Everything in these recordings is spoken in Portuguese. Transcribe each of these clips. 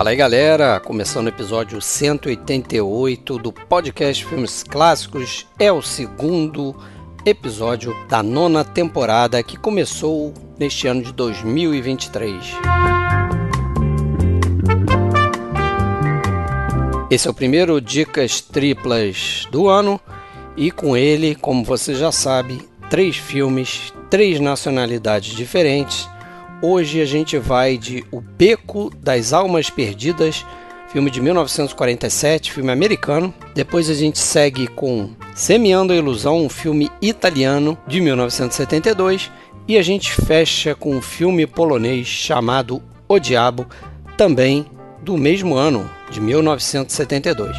Fala aí galera, começando o episódio 188 do podcast Filmes Clássicos, é o segundo episódio da 9ª temporada que começou neste ano de 2023. Esse é o primeiro Dicas Triplas do ano e com ele, como você já sabe, 3 filmes, 3 nacionalidades diferentes. Hoje a gente vai de O Beco das Almas Perdidas, filme de 1947, filme americano. Depois a gente segue com Semeando a Ilusão, um filme italiano de 1972. E a gente fecha com um filme polonês chamado O Diabo, também do mesmo ano, de 1972.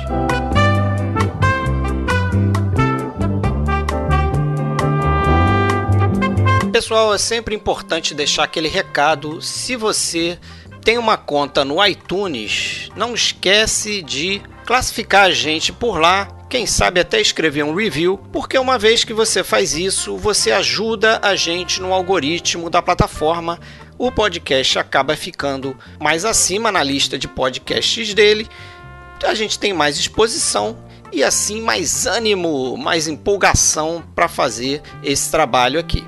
Pessoal, é sempre importante deixar aquele recado. Se você tem uma conta no iTunes, não esquece de classificar a gente por lá. Quem sabe até escrever um review, porque uma vez que você faz isso, você ajuda a gente no algoritmo da plataforma. O podcast acaba ficando mais acima na lista de podcasts dele. A gente tem mais exposição e assim mais ânimo, mais empolgação para fazer esse trabalho aqui.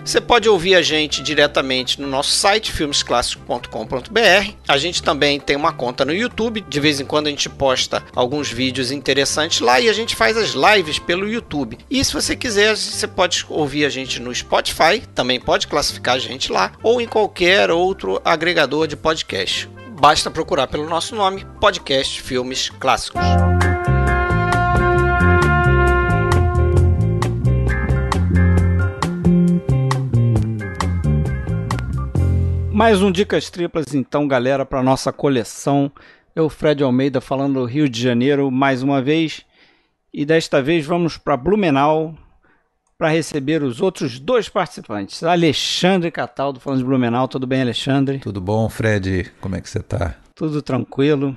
Você pode ouvir a gente diretamente no nosso site, filmesclassicos.com.br. A gente também tem uma conta no YouTube. De vez em quando a gente posta alguns vídeos interessantes lá e a gente faz as lives pelo YouTube. E se você quiser, você pode ouvir a gente no Spotify, também pode classificar a gente lá, ou em qualquer outro agregador de podcast. Basta procurar pelo nosso nome, Podcast Filmes Clássicos. Mais um Dicas Triplas então, galera, para nossa coleção. Eu, Fred Almeida, falando do Rio de Janeiro mais uma vez. E desta vez vamos para Blumenau para receber os outros 2 participantes. Alexandre Cataldo, falando de Blumenau. Tudo bem, Alexandre? Tudo bom, Fred? Como é que você tá? Tudo tranquilo.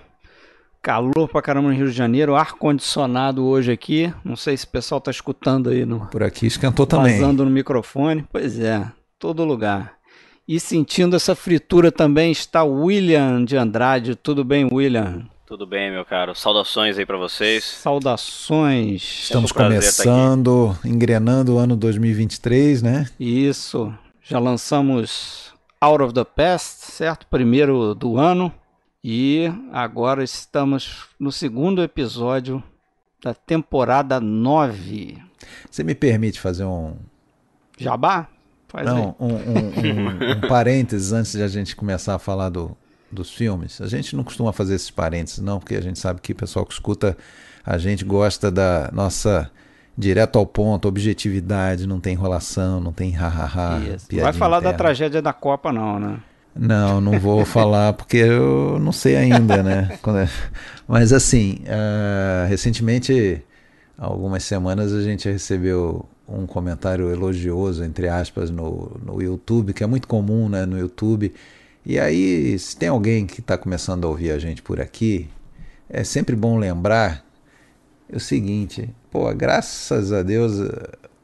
Calor pra caramba no Rio de Janeiro. Ar-condicionado hoje aqui. Não sei se o pessoal tá escutando aí. Por aqui esquentou também. Vazando no microfone. Pois é, todo lugar. E sentindo essa fritura também está o William de Andrade. Tudo bem, William? Tudo bem, meu caro. Saudações aí para vocês. Saudações. Estamos começando, engrenando o ano 2023, né? Isso. Já lançamos Out of the Past, certo? Primeiro do ano. E agora estamos no segundo episódio da temporada 9. Você me permite fazer um... Jabá? Não, um parênteses antes de a gente começar a falar dos filmes. A gente não costuma fazer esses parênteses não, porque a gente sabe que o pessoal que escuta a gente gosta da nossa direto ao ponto, objetividade, não tem enrolação, não tem ha-ha-ha. Não vai falar da tragédia da Copa não, né? Não vou falar porque eu não sei ainda, né? Mas assim, recentemente, há algumas semanas a gente recebeu um comentário elogioso, entre aspas, no YouTube, que é muito comum, né, no YouTube. E aí, se tem alguém que está começando a ouvir a gente por aqui, é sempre bom lembrar o seguinte, graças a Deus,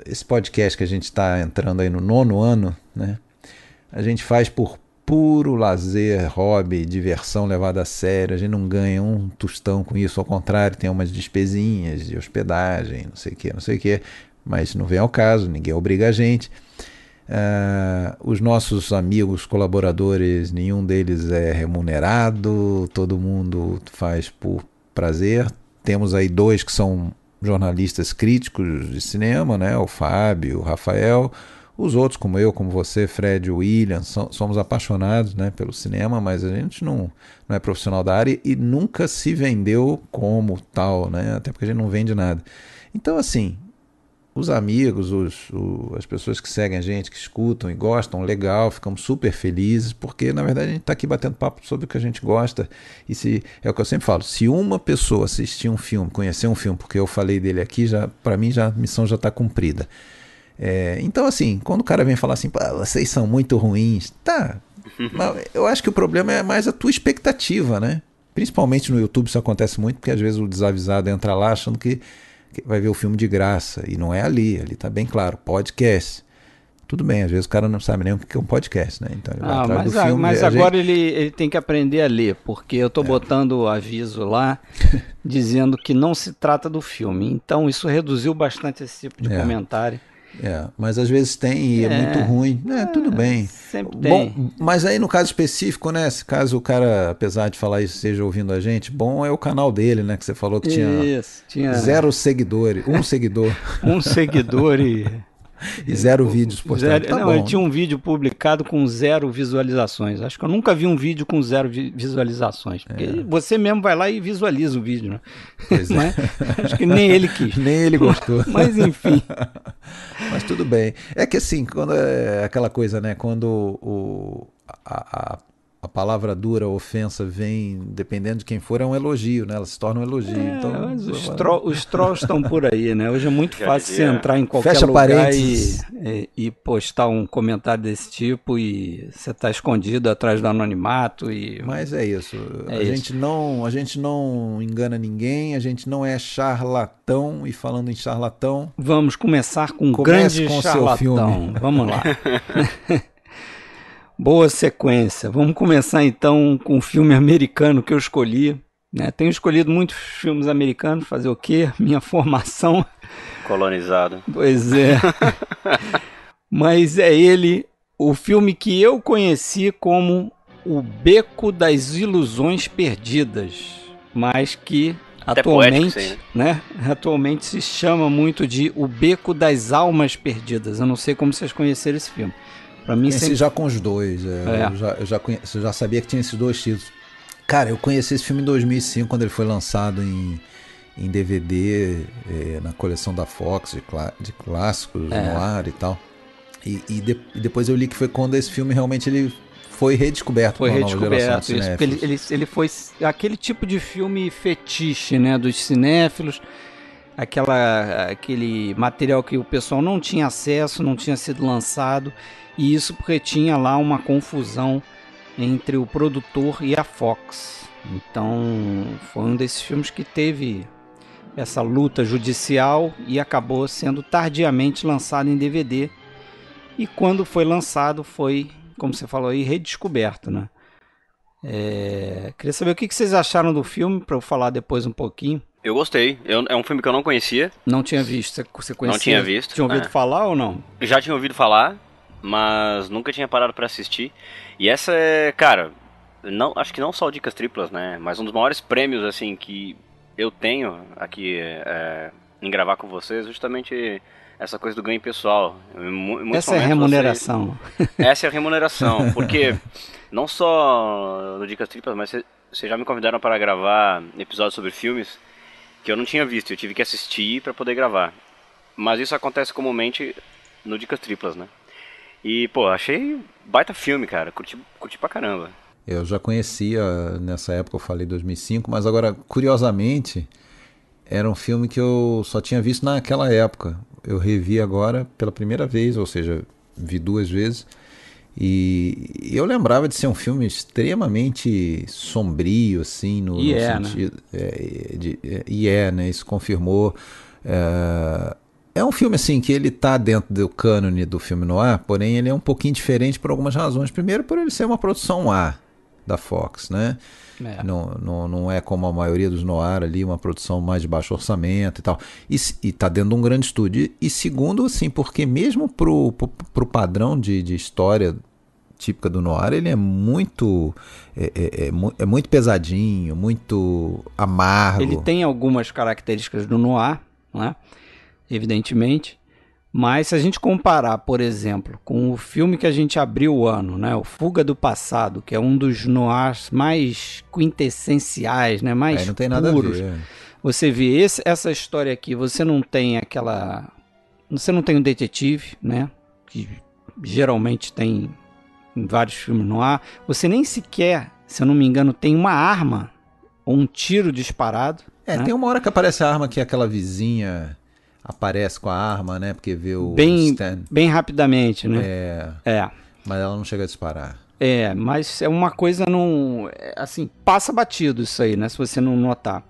esse podcast que a gente está entrando aí no 9º ano, né, a gente faz por puro lazer, hobby, diversão levada a sério, a gente não ganha um tostão com isso, ao contrário, tem umas despesinhas de hospedagem, não sei o que, mas não vem ao caso, ninguém obriga a gente. Os nossos amigos, colaboradores, nenhum deles é remunerado, todo mundo faz por prazer. Temos aí 2 que são jornalistas críticos de cinema, né? O Fábio, o Rafael. Os outros, como eu, como você, Fred, o William, somos apaixonados, né, pelo cinema, mas a gente não é profissional da área e nunca se vendeu como tal, né? Até porque a gente não vende nada. Então, assim, os amigos, as pessoas que seguem a gente, que escutam e gostam, legal, ficamos super felizes, porque na verdade a gente está aqui batendo papo sobre o que a gente gosta. E é o que eu sempre falo, se uma pessoa assistir um filme, conhecer um filme, porque eu falei dele aqui, para mim a missão já está cumprida. Então assim, quando o cara vem falar assim, vocês são muito ruins, tá, eu acho que o problema é mais a tua expectativa, né? Principalmente no YouTube isso acontece muito, porque às vezes o desavisado entra lá achando que vai ver o filme de graça, e não é ali tá bem claro, podcast. Tudo bem, às vezes o cara não sabe nem o que é um podcast, né? Então ele vai atrás do filme. Mas agora ele tem que aprender a ler, porque eu tô botando aviso lá dizendo que não se trata do filme. Então isso reduziu bastante esse tipo de comentário. Mas às vezes tem e é muito ruim. Tudo bem. Sempre tem. Bom, mas aí no caso específico, né? Se caso o cara, apesar de falar isso, esteja ouvindo a gente, bom é o canal dele, né? Que você falou que tinha 0 seguidores, 1 seguidor. 1 seguidor e 0 vídeos postados. Ele tinha um vídeo publicado com 0 visualizações. Acho que eu nunca vi um vídeo com 0 visualizações. Porque você mesmo vai lá e visualiza o vídeo, né? Pois é. Acho que nem ele quis. Nem ele gostou. Mas enfim. Mas tudo bem. É que assim, quando é aquela coisa, né? Quando a palavra dura, a ofensa vem, dependendo de quem for, é um elogio, né? Ela se torna um elogio. Então, mas os trolls estão por aí, né? Hoje é muito fácil você entrar em qualquer Fecha lugar parênteses. e postar um comentário desse tipo e você está escondido atrás do anonimato. Mas é isso. A gente não engana ninguém, a gente não é charlatão. E falando em charlatão... Vamos começar com um grande charlatão. Seu filme. Vamos lá. Boa sequência. Vamos começar então com um filme americano que eu escolhi. Né? Tenho escolhido muitos filmes americanos, fazer o quê? Minha formação. Colonizado. Pois é. Mas é ele, o filme que eu conheci como O Beco das Ilusões Perdidas, mas que atualmente, poético, né? Atualmente se chama muito de O Beco das Almas Perdidas. Eu não sei como vocês conheceram esse filme. Pra mim conheci já com os dois. Eu já sabia que tinha esses 2 títulos. Cara, eu conheci esse filme em 2005, quando ele foi lançado em DVD, na coleção da Fox, de clássicos, noir e tal. E depois eu li que foi quando esse filme realmente ele foi redescoberto por uma nova geração de cinéfilos. Ele foi aquele tipo de filme fetiche, né, dos cinéfilos. Aquele material que o pessoal não tinha acesso, não tinha sido lançado. E isso porque tinha lá uma confusão entre o produtor e a Fox. Então foi um desses filmes que teve essa luta judicial e acabou sendo tardiamente lançado em DVD. E quando foi lançado foi, como você falou aí, redescoberto, né? Queria saber o que vocês acharam do filme, para eu falar depois um pouquinho. Eu gostei. É um filme que eu não conhecia. Não tinha visto. Você conhecia? Não tinha visto. Tinha ouvido falar ou não? Já tinha ouvido falar, mas nunca tinha parado pra assistir. E essa é, cara, acho que não só o Dicas Triplas, né? Mas um dos maiores prêmios, assim, que eu tenho aqui em gravar com vocês, justamente essa coisa do ganho pessoal. Essa é a remuneração. Essa é a remuneração, porque não só no Dicas Triplas, mas vocês já me convidaram para gravar episódios sobre filmes que eu não tinha visto, eu tive que assistir para poder gravar. Mas isso acontece comumente no Dicas Triplas, né? E, pô, achei baita filme, cara. Curti pra caramba. Eu já conhecia, nessa época eu falei 2005, mas agora, curiosamente, era um filme que eu só tinha visto naquela época. Eu revi agora pela primeira vez, ou seja, vi 2 vezes. E eu lembrava de ser um filme extremamente sombrio, assim, no sentido... né? Isso confirmou... É um filme assim que ele tá dentro do cânone do filme noir, porém ele é um pouquinho diferente por algumas razões. Primeiro, por ele ser uma produção A da Fox, né? Não é como a maioria dos noir ali, uma produção mais de baixo orçamento e tal. E tá dentro de um grande estúdio. E segundo, assim, porque mesmo pro padrão de história típica do noir, ele é muito muito pesadinho, muito amargo. Ele tem algumas características do noir, né? Evidentemente, mas se a gente comparar, por exemplo, com o filme que a gente abriu o ano, né, o Fuga do Passado, que é um dos noirs mais quintessenciais, né, mais não tem puros, nada a ver. Você vê essa história aqui, você não tem um detetive, né, que geralmente tem em vários filmes noir, você nem sequer, se eu não me engano, tem uma arma ou um tiro disparado. Né? Tem uma hora que aparece a arma que é aquela vizinha... aparece com a arma, né? Porque vê o Stan. Bem rapidamente, né? Mas ela não chega a disparar. Mas é uma coisa assim, passa batido isso aí, né? Se você não notar.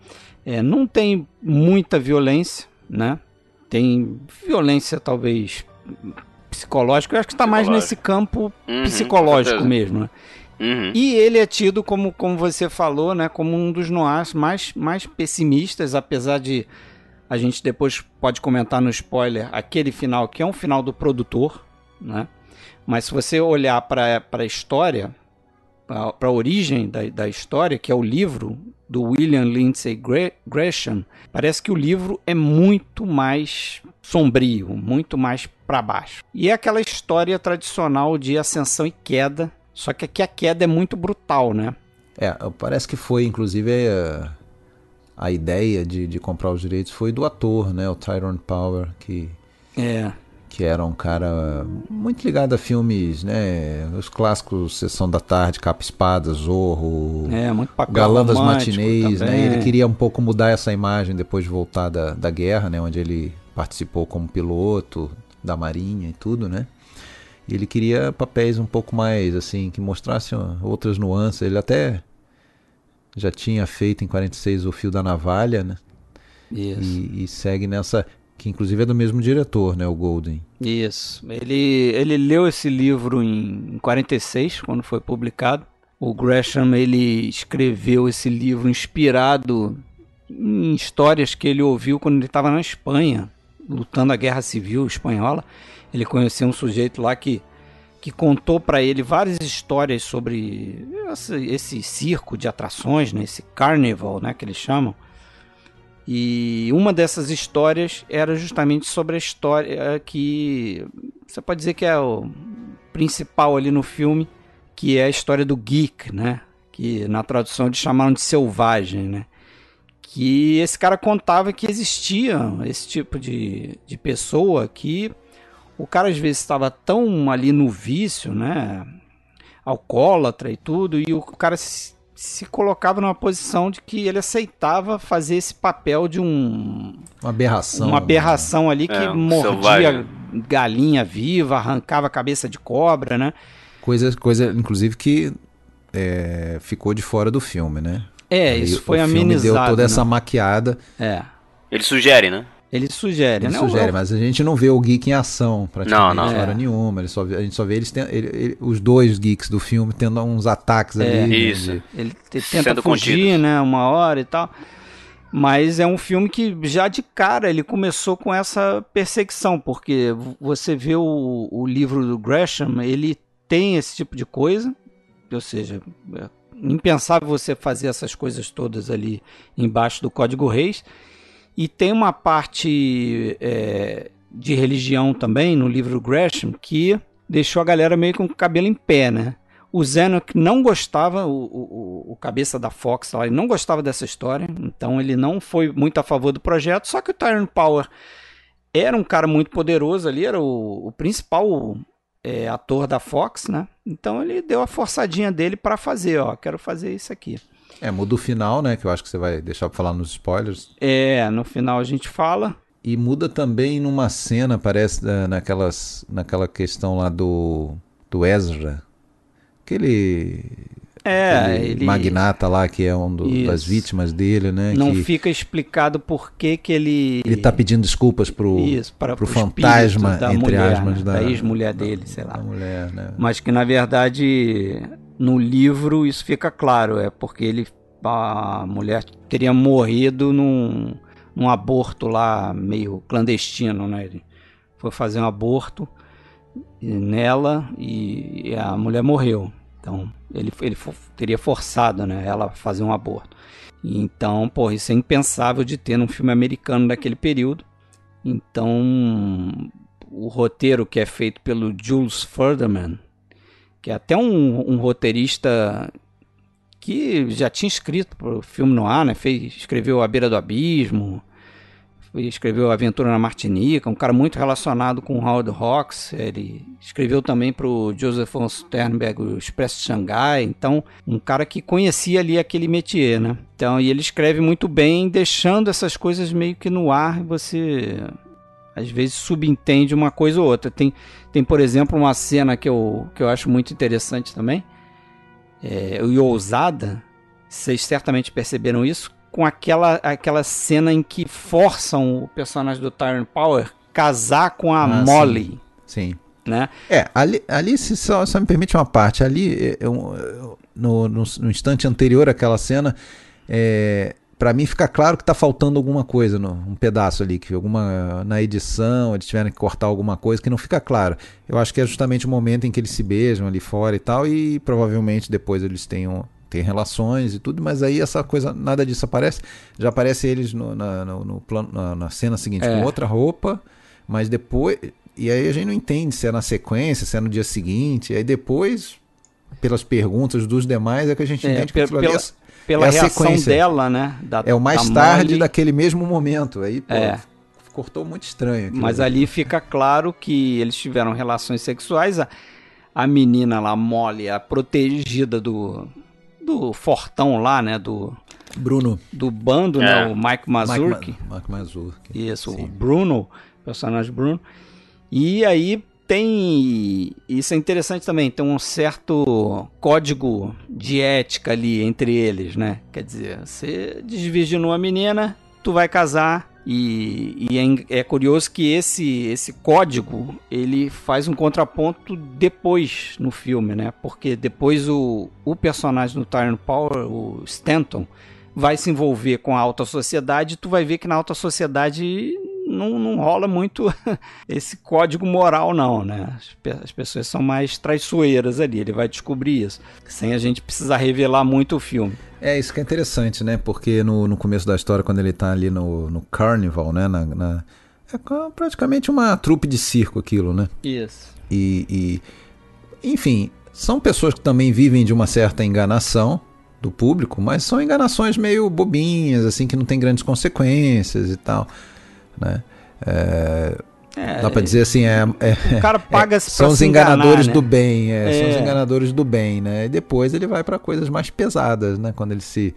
Não tem muita violência, né? Tem violência talvez psicológico. Eu acho que está mais nesse campo psicológico mesmo, né? E ele é tido como você falou, né, como um dos noirs mais pessimistas, apesar de a gente depois pode comentar no spoiler aquele final que é um final do produtor, né? Mas se você olhar para a história, para a origem da história, que é o livro do William Lindsay Gresham, parece que o livro é muito mais sombrio, muito mais para baixo. E é aquela história tradicional de ascensão e queda, só que aqui a queda é muito brutal, né? Parece que foi, inclusive, a ideia de comprar os direitos foi do ator, né? O Tyrone Power, que era um cara muito ligado a filmes, né? Os clássicos Sessão da Tarde, Capa Espada, Zorro, muito papel Galã das romântico Matinês, também. né? Ele queria um pouco mudar essa imagem depois de voltar da guerra, né? Onde ele participou como piloto da Marinha e tudo, né? E ele queria papéis um pouco mais, assim, que mostrassem outras nuances. Ele até já tinha feito em 46 O Fio da Navalha, né? Isso. E segue nessa, que inclusive é do mesmo diretor, né? O Golden. Isso. Ele leu esse livro em 46, quando foi publicado. O Gresham, ele escreveu esse livro inspirado em histórias que ele ouviu quando ele estava na Espanha, lutando a Guerra Civil Espanhola. Ele conheceu um sujeito lá que contou para ele várias histórias sobre esse circo de atrações, né? Esse carnival, né? Que eles chamam. E uma dessas histórias era justamente sobre a história que você pode dizer que é o principal ali no filme, que é a história do geek, né? Que na tradução eles chamaram de selvagem, né? Que esse cara contava que existia esse tipo de pessoa que o cara às vezes estava tão ali no vício, né, alcoólatra e tudo, e o cara se colocava numa posição de que ele aceitava fazer esse papel de uma aberração ali que mordia selvagem. Galinha viva, arrancava a cabeça de cobra, né? Coisa inclusive que ficou de fora do filme, né? Isso foi amenizado. O filme deu toda essa maquiada. Ele sugere, né? Ele sugere, mas a gente não vê o geek em ação praticamente hora nenhuma. A gente só vê os dois geeks do filme tendo uns ataques ali. Isso. Ele tenta fugir, né, uma hora e tal. Mas é um filme que já de cara ele começou com essa perseguição, porque você vê o livro do Gresham, ele tem esse tipo de coisa, ou seja, é impensável você fazer essas coisas todas ali embaixo do Código Reis. E tem uma parte de religião também no livro Gresham que deixou a galera meio com o cabelo em pé, né? O Zanuck não gostava, o cabeça da Fox, ele não gostava dessa história, então ele não foi muito a favor do projeto, só que o Tyrone Power era um cara muito poderoso ali, era o principal ator da Fox, né? Então ele deu a forçadinha dele para fazer, quero fazer isso aqui. Muda o final, né? Que eu acho que você vai deixar pra falar nos spoilers. No final a gente fala. E muda também numa cena, parece, naquela questão lá do Ezra. Aquele magnata lá, que é das vítimas dele, né? Não fica explicado por que ele... Ele tá pedindo desculpas pro fantasma, da entre mulher, aspas, né? Da ex-mulher dele, sei lá. Da mulher, né? Mas que, na verdade... No livro isso fica claro, porque a mulher teria morrido num aborto lá meio clandestino, né? Ele foi fazer um aborto nela e a mulher morreu. Então ele teria forçado, né, ela a fazer um aborto. Então, isso é impensável de ter num filme americano daquele período. Então o roteiro que é feito pelo Jules Furman, que é até um roteirista que já tinha escrito para o filme noir, né? Escreveu A Beira do Abismo, escreveu Aventura na Martinica, um cara muito relacionado com o Howard Hawks. Ele escreveu também para o Joseph von Sternberg o Expresso de Xangai, então um cara que conhecia ali aquele métier, né? Então, e ele escreve muito bem, deixando essas coisas meio que no ar, e você às vezes subentende uma coisa ou outra. Tem por exemplo, uma cena que eu acho muito interessante também, e ousada, vocês certamente perceberam isso, com aquela cena em que forçam o personagem do Tyrone Power casar com a Molly. Sim. né? Ali se só me permite uma parte, ali no instante anterior àquela cena, para mim fica claro que tá faltando alguma coisa, um pedaço ali, que na edição eles tiveram que cortar alguma coisa que não fica claro. Eu acho que é justamente o momento em que eles se beijam ali fora e tal, e provavelmente depois eles têm relações e tudo, mas aí essa coisa, nada disso aparece. Já aparece eles na cena seguinte com outra roupa, mas depois... E aí a gente não entende se é na sequência, se é no dia seguinte, e aí depois, pelas perguntas dos demais, é que a gente entende que aquilo ali pela a reação sequência dela, né? É o mais tarde daquele mesmo momento. Aí, cortou muito estranho. Mas ali fica claro que eles tiveram relações sexuais. A menina lá, Molly, a protegida do fortão lá, né? Do Bruno. Do bando, né? O Mike Mazurki. Mike Mazurki. Isso, sim. O Bruno, personagem Bruno. E aí isso é interessante também, tem um certo código de ética ali entre eles, né? Quer dizer, você desvirginou a menina, tu vai casar, e é curioso que esse código, ele faz um contraponto depois no filme, né? Porque depois o personagem do Tyrone Power, o Stanton, vai se envolver com a alta sociedade, e tu vai ver que na alta sociedade não rola muito esse código moral, não, né? As pessoas são mais traiçoeiras ali, ele vai descobrir isso, sem a gente precisar revelar muito o filme. Isso que é interessante, né? Porque no começo da história, quando ele tá ali no Carnival, né? É praticamente uma trupe de circo aquilo, né? Isso. Enfim, são pessoas que também vivem de uma certa enganação do público, mas são enganações meio bobinhas, assim, que não tem grandes consequências e tal, né? Dá pra dizer assim, o cara paga-se são pra os se enganadores enganar, do bem, são os enganadores do bem, né? E depois ele vai para coisas mais pesadas, né? Quando ele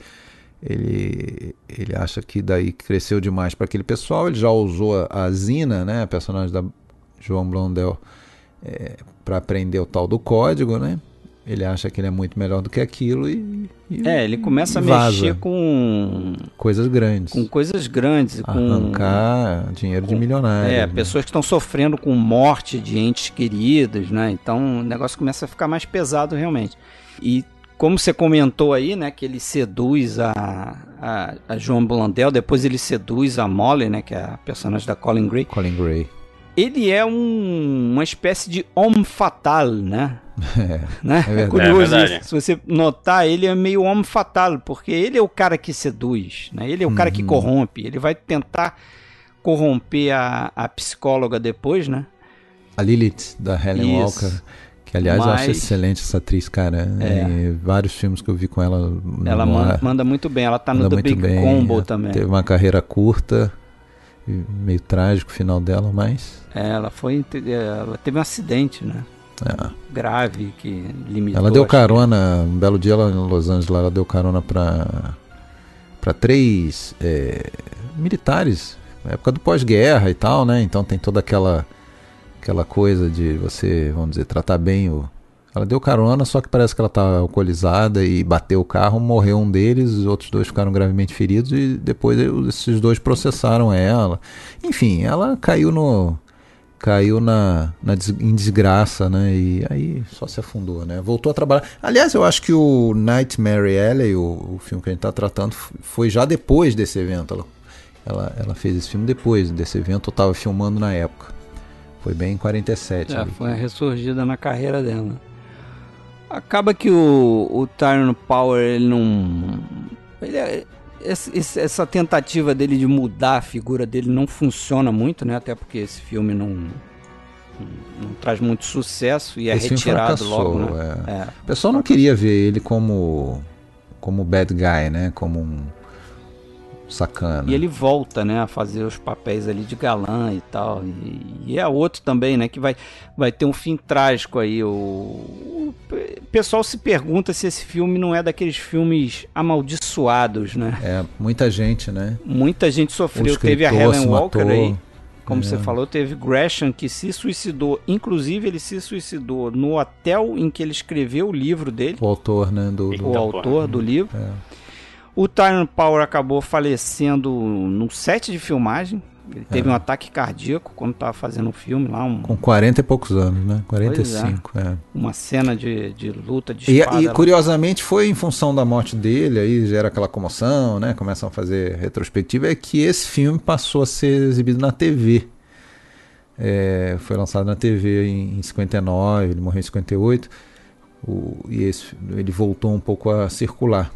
acha que daí cresceu demais para aquele pessoal, ele já usou a Zina, né? A personagem da Joan Blondell, para aprender o tal do código, né? Ele acha que ele é muito melhor do que aquilo ele começa a vaza. mexer com coisas grandes. Com coisas grandes. Arrancar dinheiro de milionários. Né? Pessoas que estão sofrendo com morte de entes queridos, né? Então o negócio começa a ficar mais pesado realmente. E como você comentou aí, né? Que ele seduz a Joan Blondell, depois ele seduz a Molly, né? Que é a personagem da Colin Gray. Colin Gray. Ele é uma espécie de homme fatal, né? Né? É curioso isso. Se você notar, ele é meio homme fatal, porque ele é o cara que seduz, né? Ele é o cara que corrompe. Ele vai tentar corromper a psicóloga depois, né? A Lilith, da Helen Walker. Que, aliás, eu acho excelente essa atriz, cara. Vários filmes que eu vi com ela. Ela manda muito bem. Ela tá no The Big Combo também. Teve uma carreira curta, meio trágico o final dela, mas... Ela teve um acidente, né? Grave, que limitou. Ela deu carona, um belo dia ela em Los Angeles, ela deu carona para 3 militares, na época do pós-guerra e tal, né? Então tem toda aquela coisa de você, vamos dizer, tratar bem Ela deu carona, só que parece que ela tá alcoolizada e bateu o carro, morreu um deles, os outros 2 ficaram gravemente feridos e depois esses 2 processaram ela. Enfim, ela caiu em desgraça, né? E aí só se afundou, né? Voltou a trabalhar. Aliás, eu acho que o Nightmare Alley, o filme que a gente tá tratando, foi já depois desse evento. Ela fez esse filme depois desse evento, eu tava filmando na época. Foi bem em 47. Foi a ressurgida na carreira dela. Acaba que o Tyrone Power, ele não... Essa tentativa dele de mudar a figura dele não funciona muito, né? Até porque esse filme não traz muito sucesso e esse retirado logo, né? O pessoal não queria ver ele como bad guy, né? Como um sacana. E ele volta, né, a fazer os papéis ali de galã e tal. E é outro também, né, que vai ter um fim trágico aí. O pessoal se pergunta se esse filme não é daqueles filmes amaldiçoados, né? Muita gente, né? Muita gente sofreu. Teve a Helen Walker aí, como você falou, teve Gresham que se suicidou. Inclusive, ele se suicidou no hotel em que ele escreveu o livro dele. O autor, né? O autor do livro. O Tyrone Power acabou falecendo no set de filmagem. Ele teve um ataque cardíaco quando estava fazendo um filme lá. Com 40 e poucos anos, né? 45, Uma cena de luta de espada. E curiosamente foi em função da morte dele, aí gera aquela comoção, né? Começam a fazer retrospectiva, é que esse filme passou a ser exibido na TV. Foi lançado na TV em 59, ele morreu em 58, ele voltou um pouco a circular,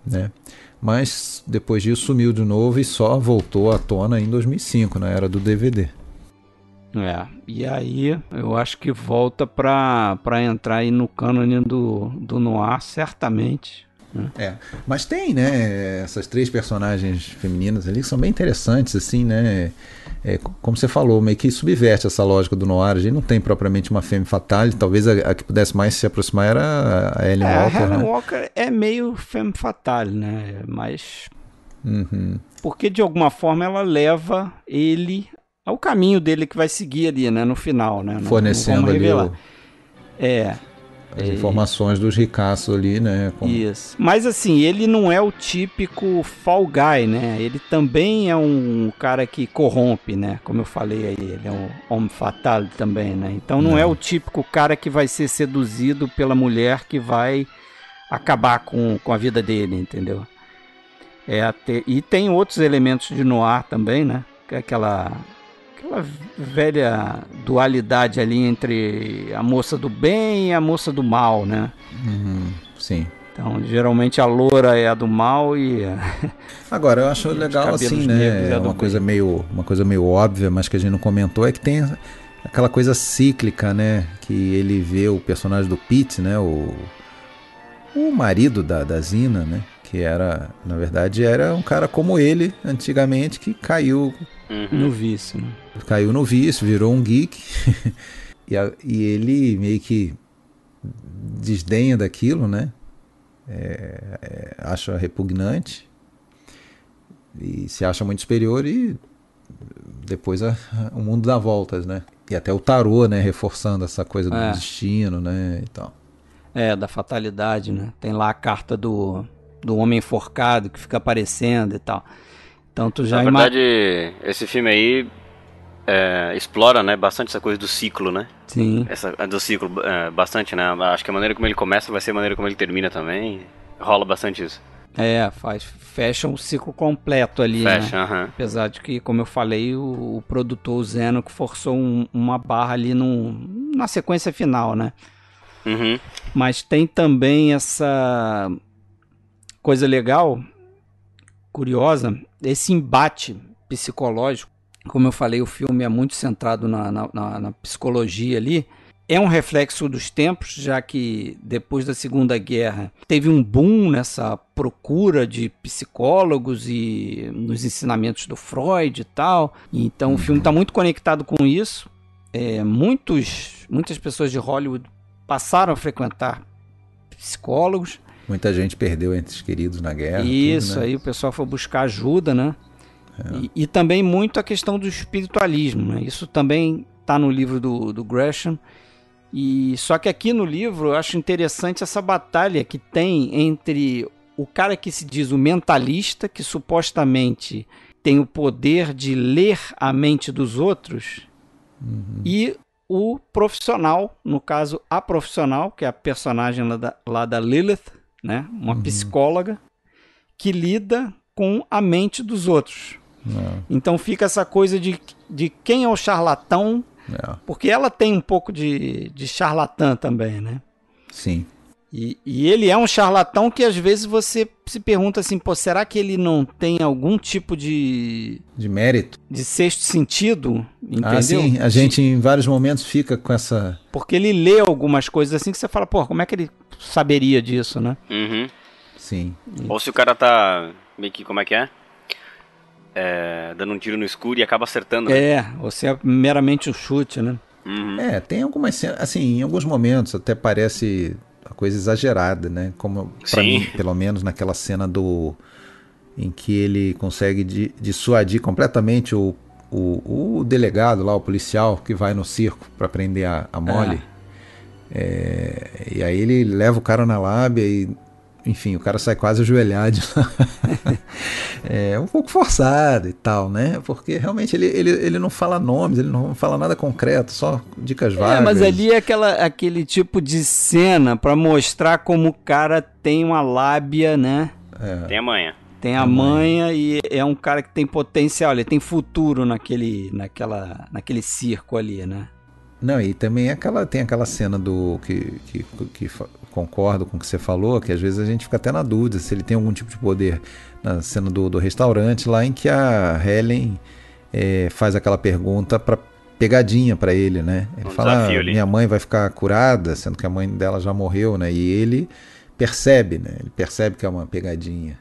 né? Mas depois disso sumiu de novo e só voltou à tona em 2005, na era do DVD. E aí eu acho que volta para entrar aí no cânone do noir, certamente. Mas tem, né, essas 3 personagens femininas ali que são bem interessantes, assim, né? Como você falou, meio que subverte essa lógica do noir. A gente não tem propriamente uma femme fatale, talvez a que pudesse mais se aproximar era a Ellen Walker. A Helen né? Walker é meio femme fatale, né? Mas porque de alguma forma ela leva ele ao caminho dele que vai seguir ali, né? No final, né? Fornecendo ali as É. informações dos ricaços ali, né? Isso. Mas assim, ele não é o típico fall guy, né? Ele também é um cara que corrompe, né? Como eu falei aí, ele é um homme fatal também, né? Então não é o típico cara que vai ser seduzido pela mulher que vai acabar com a vida dele, entendeu? E tem outros elementos de noir também, né? Que é aquela velha dualidade ali entre a moça do bem e a moça do mal, né? Sim. Então, geralmente a loura é a do mal e... Agora, eu acho legal assim, né? Uma coisa meio óbvia, mas que a gente não comentou, é que tem aquela coisa cíclica, né? Que ele vê o personagem do Pete, né? O marido da Zina, né? Que era, na verdade, era um cara como ele, antigamente, que caiu no vício, né? Caiu no vício, virou um geek. E ele meio que desdenha daquilo, né? Acha repugnante e se acha muito superior, e depois o mundo dá voltas, né? E até o tarô, né? Reforçando essa coisa do destino, né? E tal. Da fatalidade, né? Tem lá a carta do homem enforcado que fica aparecendo e tal. Então tu já... Na verdade, esse filme aí explora, né, bastante essa coisa do ciclo, né? Sim. Do ciclo, bastante, né? Acho que a maneira como ele começa vai ser a maneira como ele termina também. Rola bastante isso. Fecha um ciclo completo ali, fecha, né? Apesar de que, como eu falei, o produtor Zeno que forçou uma barra ali na sequência final, né? Mas tem também essa coisa legal, curiosa, esse embate psicológico. Como eu falei, o filme é muito centrado na psicologia ali. É um reflexo dos tempos, já que depois da Segunda Guerra teve um boom nessa procura de psicólogos e nos ensinamentos do Freud e tal. Então o filme está muito conectado com isso. Muitas pessoas de Hollywood passaram a frequentar psicólogos. Muita gente perdeu entes queridos na guerra. Isso, tudo, né? Aí o pessoal foi buscar ajuda, né? E também muito a questão do espiritualismo, né? Isso também está no livro do Gresham. Só que aqui no livro eu acho interessante essa batalha que tem entre o cara que se diz o mentalista, que supostamente tem o poder de ler a mente dos outros, e o profissional, no caso a profissional, que é a personagem lá da Lilith, né? Uma psicóloga que lida com a mente dos outros. Então fica essa coisa de quem é o charlatão, porque ela tem um pouco de charlatã também, né? Sim. E ele é um charlatão que às vezes você se pergunta assim, será que ele não tem algum tipo de mérito? De sexto sentido, entendeu? Sim, a gente em vários momentos fica com essa... Porque ele lê algumas coisas assim que você fala, como é que ele saberia disso, né? Sim. Ou se o cara tá meio que, como é que é? Dando um tiro no escuro e acaba acertando. Né? Ou se é meramente um chute, né? Tem algumas cenas, assim, em alguns momentos até parece uma coisa exagerada, né? Como pra mim, pelo menos naquela cena em que ele consegue dissuadir completamente o delegado lá, o policial que vai no circo para prender a Molly. E aí ele leva o cara na lábia e enfim, o cara sai quase ajoelhado. É um pouco forçado e tal, né? Porque realmente ele não fala nomes, ele não fala nada concreto, só dicas vagas. Mas ali é aquele tipo de cena pra mostrar como o cara tem uma lábia, né? Tem a manha. Tem a manha e é um cara que tem potencial, ele tem futuro naquele circo ali, né? Não, e também tem aquela cena do que concordo com o que você falou, que às vezes a gente fica até na dúvida se ele tem algum tipo de poder. Na cena do restaurante, lá em que a Helen faz aquela pergunta para pegadinha para ele, né? Ele fala, minha mãe vai ficar curada, sendo que a mãe dela já morreu, né? E ele percebe, né? Ele percebe que é uma pegadinha.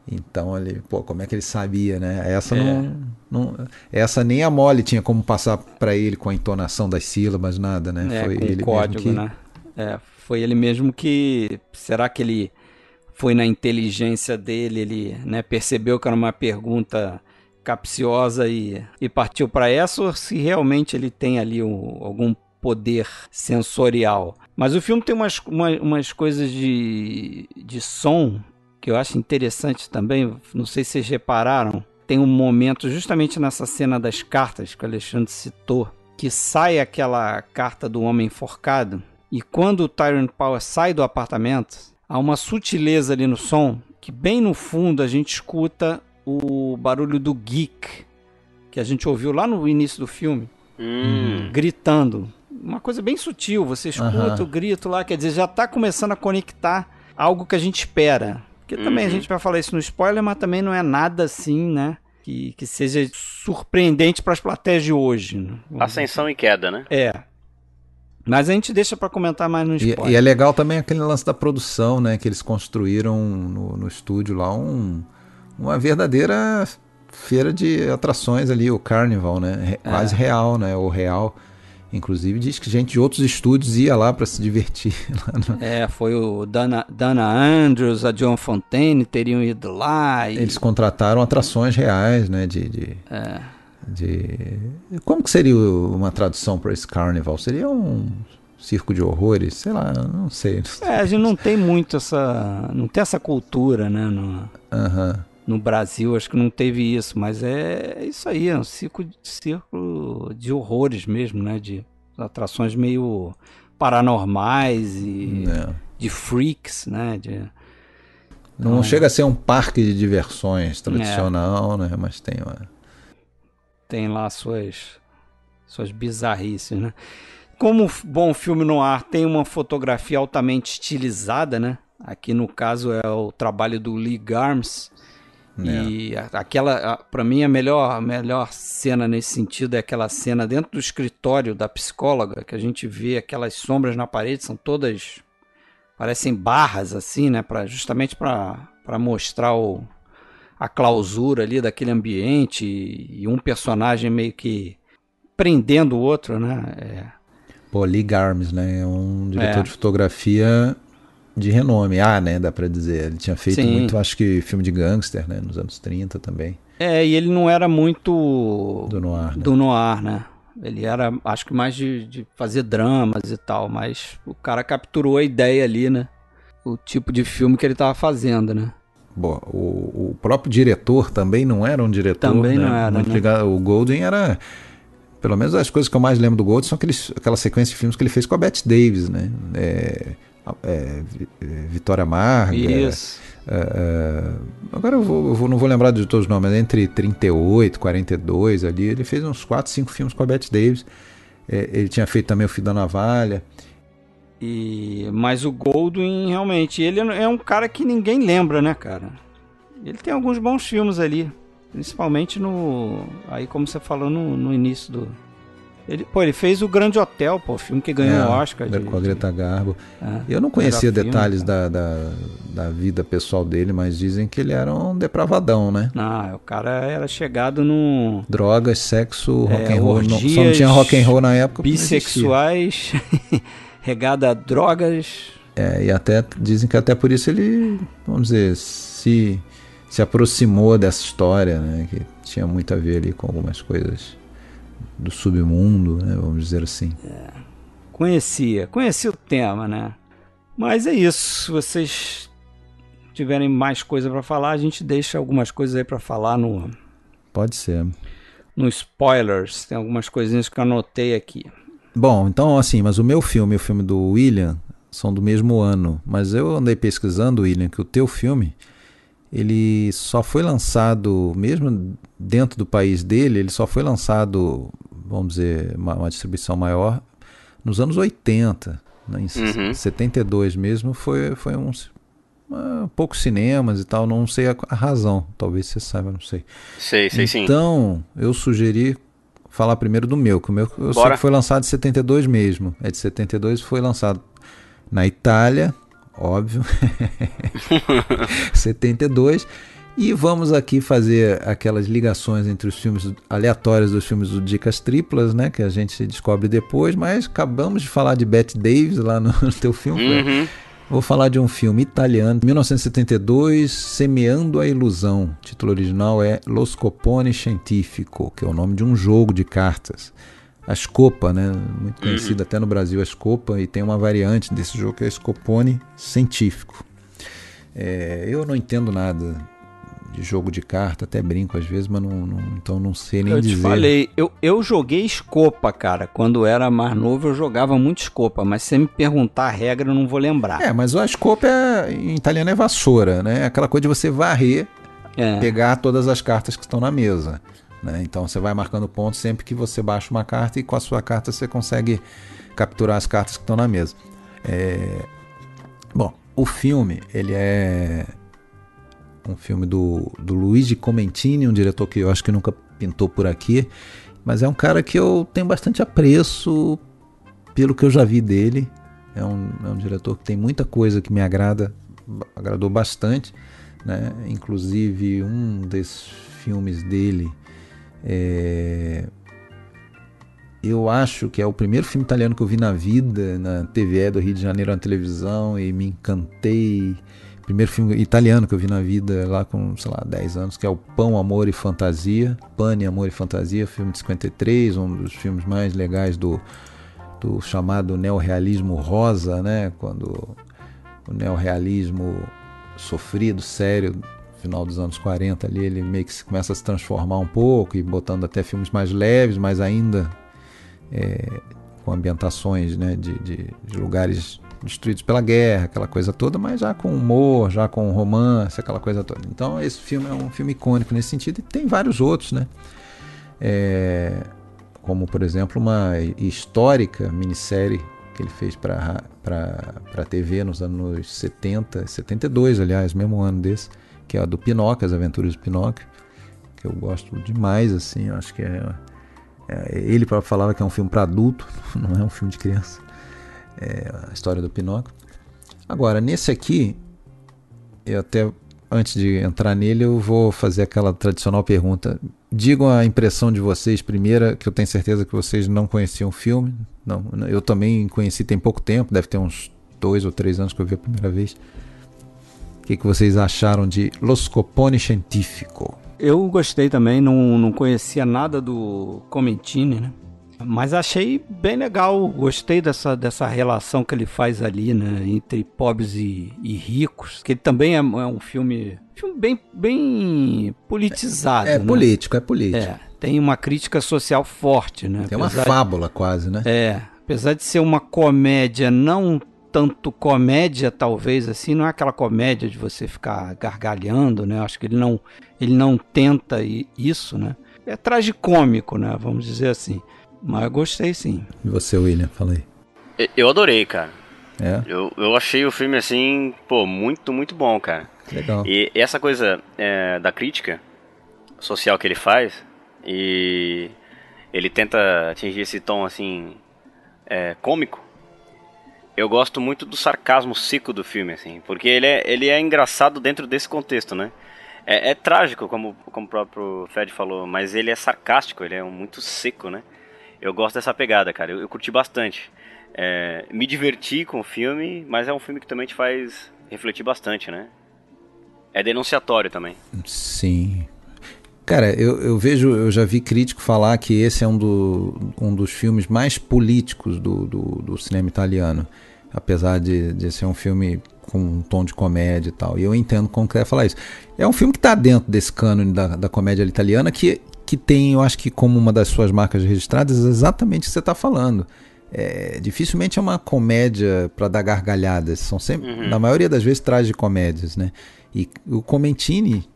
Então ele, como é que ele sabia, né? Essa nem a Molly tinha como passar para ele com a entonação das sílabas, nada, né? Foi com ele o código, mesmo né? Foi ele mesmo que... Será que ele foi na inteligência dele, ele, né, percebeu que era uma pergunta capciosa e partiu para essa, ou se realmente ele tem ali algum poder sensorial? Mas o filme tem umas coisas de som que eu acho interessante também, não sei se vocês repararam, tem um momento justamente nessa cena das cartas que o Alexandre citou, que sai aquela carta do homem enforcado, e quando o Tyrone Power sai do apartamento, há uma sutileza ali no som, que bem no fundo a gente escuta o barulho do Geek, que a gente ouviu lá no início do filme, gritando. Uma coisa bem sutil, você escuta o grito lá, quer dizer, já está começando a conectar algo que a gente espera. Porque também a gente vai falar isso no spoiler, mas também não é nada assim, né? Que seja surpreendente para as plateias de hoje. Né? Ascensão e queda, né? Mas a gente deixa para comentar mais no spoiler. E é legal também aquele lance da produção, né? Que eles construíram no estúdio lá uma verdadeira feira de atrações ali, o Carnival, né? Quase real, né? O real. Inclusive diz que gente de outros estúdios ia lá para se divertir. Foi o Dana Andrews, a John Fontaine teriam ido lá. Eles contrataram atrações reais, né? Como que seria uma tradução para esse Carnival? Seria um circo de horrores? Sei lá, não sei. A gente não tem muito essa cultura, né? No Brasil, acho que não teve isso, mas é isso aí, é um circo de horrores mesmo, né? De atrações meio paranormais e de freaks, né? Não chega a ser um parque de diversões tradicional, né? Mas tem lá suas bizarrices, né? Como bom filme noir, tem uma fotografia altamente estilizada, né? Aqui no caso é o trabalho do Lee Garmes. E aquela, para mim, a melhor cena nesse sentido é aquela cena dentro do escritório da psicóloga, que a gente vê aquelas sombras na parede, são todas, parecem barras assim, né, justamente para mostrar a clausura ali daquele ambiente e um personagem meio que prendendo o outro, né. Lee Garmes, né, é um diretor de fotografia de renome, né, dá pra dizer. Ele tinha feito muito, acho que, filme de gangster, né, nos anos 30 também. E ele não era muito do noir, né? Ele era, acho que mais de fazer dramas e tal, mas o cara capturou a ideia ali, né? O tipo de filme que ele tava fazendo, né? Bom, o próprio diretor também não era um diretor, também né? Não era, muito né? ligado. O Goldwyn era... Pelo menos as coisas que eu mais lembro do Goldwyn são aquela sequência de filmes que ele fez com a Bette Davis, né? Vitória Amarga. Isso. Agora eu não vou lembrar de todos os nomes, mas entre 38 e 42 ali, ele fez uns 4, 5 filmes com a Bette Davis. Ele tinha feito também O Fio da Navalha. Mas o Goldwyn, realmente, ele é um cara que ninguém lembra, né, cara? Ele tem alguns bons filmes ali, principalmente aí como você falou no início do... Ele fez o Grande Hotel, filme que ganhou o Oscar. Com a Greta Garbo. Eu não conhecia detalhes da vida pessoal dele, mas dizem que ele era um depravadão, né? O cara era chegado no... Drogas, sexo, rock and roll. Só não tinha rock and roll na época. Bissexuais, regada a drogas. E até dizem que até por isso ele, vamos dizer, se aproximou dessa história, né? Que tinha muito a ver ali com algumas coisas do submundo, né, vamos dizer assim. Conhecia o tema, né? Mas é isso, vocês tiverem mais coisa para falar, a gente deixa algumas coisas aí para falar no... Pode ser. No spoilers, tem algumas coisinhas que eu anotei aqui. Bom, então assim, mas o meu filme e o filme do William são do mesmo ano. Mas eu andei pesquisando, William, que o teu filme, ele só foi lançado, mesmo dentro do país dele, ele só foi lançado, vamos dizer, uma distribuição maior nos anos 80. Né? Em 72 mesmo, foi poucos cinemas e tal, não sei a razão, talvez você saiba, não sei. Sei sim. Então, eu sugeri falar primeiro do meu, que o meu eu sei que foi lançado em 72 mesmo. É de 72, foi lançado na Itália, óbvio, 72, e vamos aqui fazer aquelas ligações entre os filmes aleatórios dos filmes do Dicas Triplas, né, que a gente descobre depois, mas acabamos de falar de Bette Davis lá no teu filme, Vou falar de um filme italiano, 1972, Semeando a Ilusão. O título original é Lo Scopone Scientifico, que é o nome de um jogo de cartas. A Scopa, né? Muito conhecida até no Brasil, a Scopa, e tem uma variante desse jogo que é Scopone Científico. Eu não entendo nada de jogo de carta, até brinco às vezes, mas então não sei nem dizer. Eu te falei, eu joguei Scopa, cara. Quando era mais novo eu jogava muito Scopa, mas se você me perguntar a regra eu não vou lembrar. Mas a Scopa em italiano é vassoura, né? Aquela coisa de você varrer, pegar todas as cartas que estão na mesa. Né? Então você vai marcando pontos sempre que você baixa uma carta e com a sua carta você consegue capturar as cartas que estão na mesa. Bom, o filme, ele é um filme do Luigi Comencini, um diretor que eu acho que nunca pintou por aqui, mas é um cara que eu tenho bastante apreço pelo que eu já vi dele. É um diretor que tem muita coisa que me agradou bastante, né? Inclusive um desses filmes dele, eu acho que é o primeiro filme italiano que eu vi na vida, na TVE do Rio de Janeiro, na televisão, e me encantei. Primeiro filme italiano que eu vi na vida lá com, 10 anos, que é o Pão, Amor e Fantasia. Pane, Amor e Fantasia, filme de 53, um dos filmes mais legais do chamado neorrealismo rosa, né? Quando o neorrealismo sofrido, sério, no final dos anos 40 ali, ele meio que começa a se transformar um pouco e botando até filmes mais leves, mas ainda com ambientações, né, de lugares destruídos pela guerra, aquela coisa toda, mas já com humor, já com romance, aquela coisa toda. Então esse filme é um filme icônico nesse sentido, e tem vários outros, né? Como por exemplo uma histórica minissérie que ele fez para TV nos anos 70, 72 aliás, mesmo ano desse, que é a do Pinóquio, As Aventuras do Pinóquio, que eu gosto demais, assim, eu acho que ele próprio falava que é um filme para adulto, não é um filme de criança. A história do Pinóquio. Agora, nesse aqui, eu até, antes de entrar nele, eu vou fazer aquela tradicional pergunta. Digam a impressão de vocês, primeira, que eu tenho certeza que vocês não conheciam o filme. Não, eu também conheci tem pouco tempo, deve ter uns 2 ou 3 anos que eu vi a primeira vez. O que vocês acharam de Lo Scopone Scientifico? Eu gostei também, não conhecia nada do Comencini, né? Mas achei bem legal, gostei dessa relação que ele faz ali, né, entre pobres e ricos, que ele também é um filme bem politizado. É, né? político. Tem uma crítica social forte, né? Tem uma fábula quase, né? Apesar de ser uma comédia, não tanto comédia talvez, assim, não é aquela comédia de você ficar gargalhando, né? Acho que ele não tenta isso, né? É tragicômico, né? Vamos dizer assim. Mas eu gostei, sim. E você, William? Fala aí. Eu adorei, cara. Eu achei o filme, assim, muito, muito bom, cara. Legal. E essa coisa da crítica social que ele faz, e ele tenta atingir esse tom, assim, cômico. Eu gosto muito do sarcasmo seco do filme, assim, porque ele é engraçado dentro desse contexto, né? É trágico, como o próprio Fred falou, mas ele é sarcástico, ele é muito seco, né? Eu gosto dessa pegada, cara. Eu curti bastante. Me diverti com o filme, mas é um filme que também te faz refletir bastante, né? É denunciatório também. Sim. Cara, eu já vi crítico falar que esse é um dos filmes mais políticos do cinema italiano. Apesar de ser um filme com um tom de comédia e tal. E eu entendo como quer falar isso. É um filme que está dentro desse cânone da comédia italiana que tem, eu acho que como uma das suas marcas registradas, exatamente o que você está falando. Dificilmente é uma comédia para dar gargalhadas. São sempre, na maioria das vezes, tragicomédias, né? E o Comencini,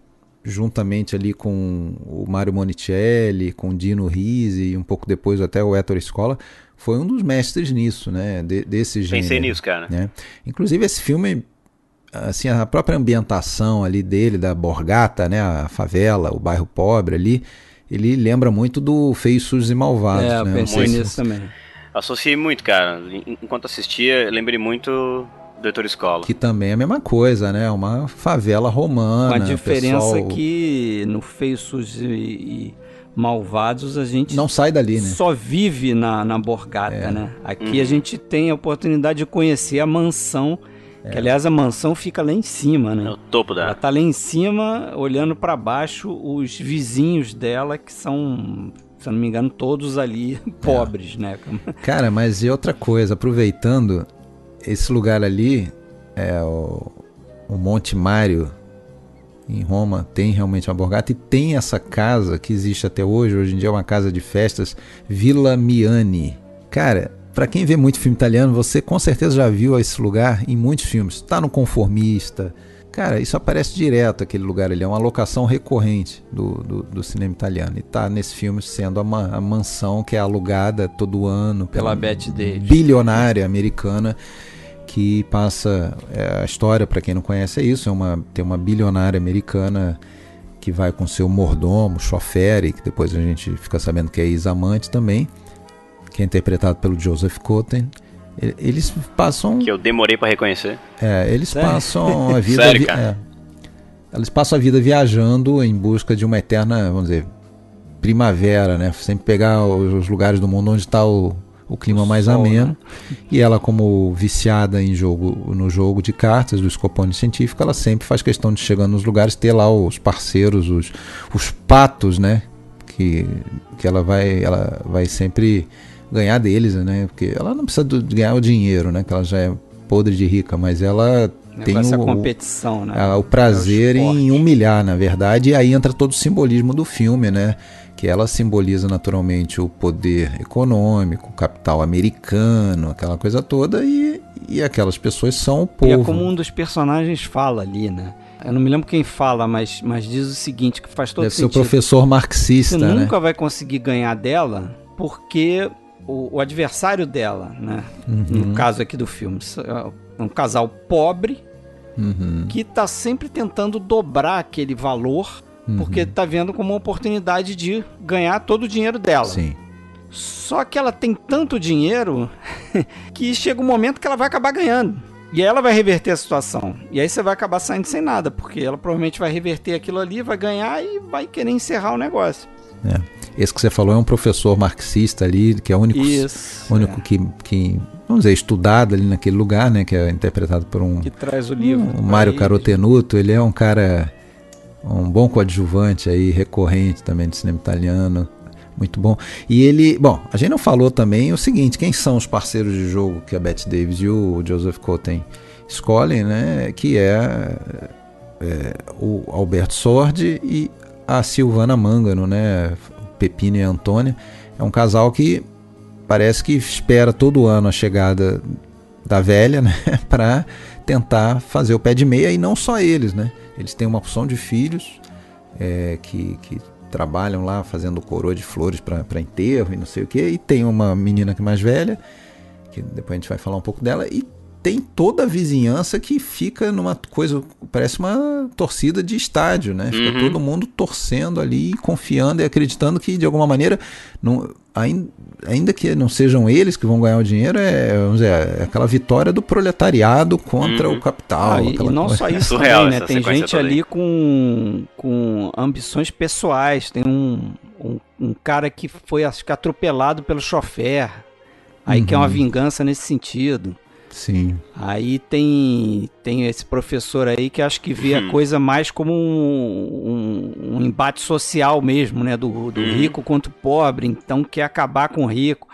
juntamente ali com o Mario Monicelli, com o Dino Risi e um pouco depois até o Ettore Scola, foi um dos mestres nisso, né? Desse gênero. Pensei nisso, cara. Né? Inclusive esse filme, assim, a própria ambientação ali dele, da Borgata, né? A favela, o bairro pobre ali, ele lembra muito do Feios, Sujos e Malvados. Eu né? pensei nisso também. Associei muito, cara. Enquanto assistia, lembrei muito do Ettore Scola. Que também é a mesma coisa, né? Uma favela romana. Com a diferença pessoal... que no Feios, Sujos e Malvados a gente não sai dali, né? Só vive na Borgata, né? Aqui a gente tem a oportunidade de conhecer a mansão, que aliás a mansão fica lá em cima, né? No topo da... Ela tá lá em cima, olhando para baixo, os vizinhos dela, que são, se eu não me engano, todos ali pobres, né? Cara, mas e outra coisa, aproveitando, esse lugar ali, o Monte Mário, em Roma, tem realmente uma Borgata e tem essa casa que existe até hoje em dia é uma casa de festas, Villa Miani. Cara, pra quem vê muito filme italiano, você com certeza já viu esse lugar em muitos filmes. Tá no Conformista. Cara, isso aparece direto, aquele lugar ali. É uma locação recorrente do cinema italiano. E tá nesse filme sendo a mansão que é alugada todo ano pela Bette Davis, bilionária americana, que passa a história, para quem não conhece, é isso, tem uma bilionária americana que vai com seu mordomo, chofer, que depois a gente fica sabendo que é ex-amante também, que é interpretado pelo Joseph Cotten. Eles passam... Que eu demorei para reconhecer. Eles passam a vida... Sério, cara? Eles passam a vida viajando em busca de uma eterna, vamos dizer, primavera, né? Sempre pegar os lugares do mundo onde está o clima mais ameno, né? E ela, como viciada no jogo de cartas do Scopone científico, ela sempre faz questão de, chegando nos lugares, ter lá os parceiros, os patos, né? Que ela vai sempre ganhar deles, né? Porque ela não precisa de ganhar o dinheiro, né? Que ela já é podre de rica, mas ela tem essa competição, né? O prazer em humilhar, na verdade, e aí entra todo o simbolismo do filme, né? Que ela simboliza naturalmente o poder econômico, o capital americano, aquela coisa toda, e aquelas pessoas são o povo. E é como um dos personagens fala ali, né? Eu não me lembro quem fala, mas diz o seguinte, que faz todo sentido. Deve ser o professor marxista, Você né? nunca vai conseguir ganhar dela porque o adversário dela, né? No caso aqui do filme, é um casal pobre que está sempre tentando dobrar aquele valor, porque tá vendo como uma oportunidade de ganhar todo o dinheiro dela. Sim. Só que ela tem tanto dinheiro que chega um momento que ela vai acabar ganhando. E aí ela vai reverter a situação. E aí você vai acabar saindo sem nada, porque ela provavelmente vai reverter aquilo ali, vai ganhar e vai querer encerrar o negócio. Esse que você falou é um professor marxista ali, que é o único, que vamos dizer, estudado ali naquele lugar, né? Que é interpretado por que traz o livro. O Mário Carotenuto. Ele é um cara... um bom coadjuvante aí, recorrente também do cinema italiano, muito bom. E ele, bom, a gente não falou também o seguinte, quem são os parceiros de jogo que a Bette Davis e o Joseph Cotten escolhem, né, que o Alberto Sordi e a Silvana Mangano, né, Peppino e Antônia. É um casal que parece que espera todo ano a chegada da velha, né, para tentar fazer o pé de meia, e não só eles, né. Eles têm uma porção de filhos que trabalham lá fazendo coroa de flores para enterro e não sei o que. E tem uma menina que é mais velha, que depois a gente vai falar um pouco dela. E tem toda a vizinhança que fica numa coisa, parece uma torcida de estádio, né? Fica todo mundo torcendo ali, confiando e acreditando que de alguma maneira, ainda que não sejam eles que vão ganhar o dinheiro, vamos dizer, é aquela vitória do proletariado contra o capital. E não só isso surreal, também, né? Tem gente ali com ambições pessoais. Tem um cara que foi, acho que, atropelado pelo chofer, aí quer uma vingança nesse sentido. Sim. Aí tem esse professor aí que acho que vê a coisa mais como um embate social mesmo, né? Do rico contra o pobre, então quer acabar com o rico.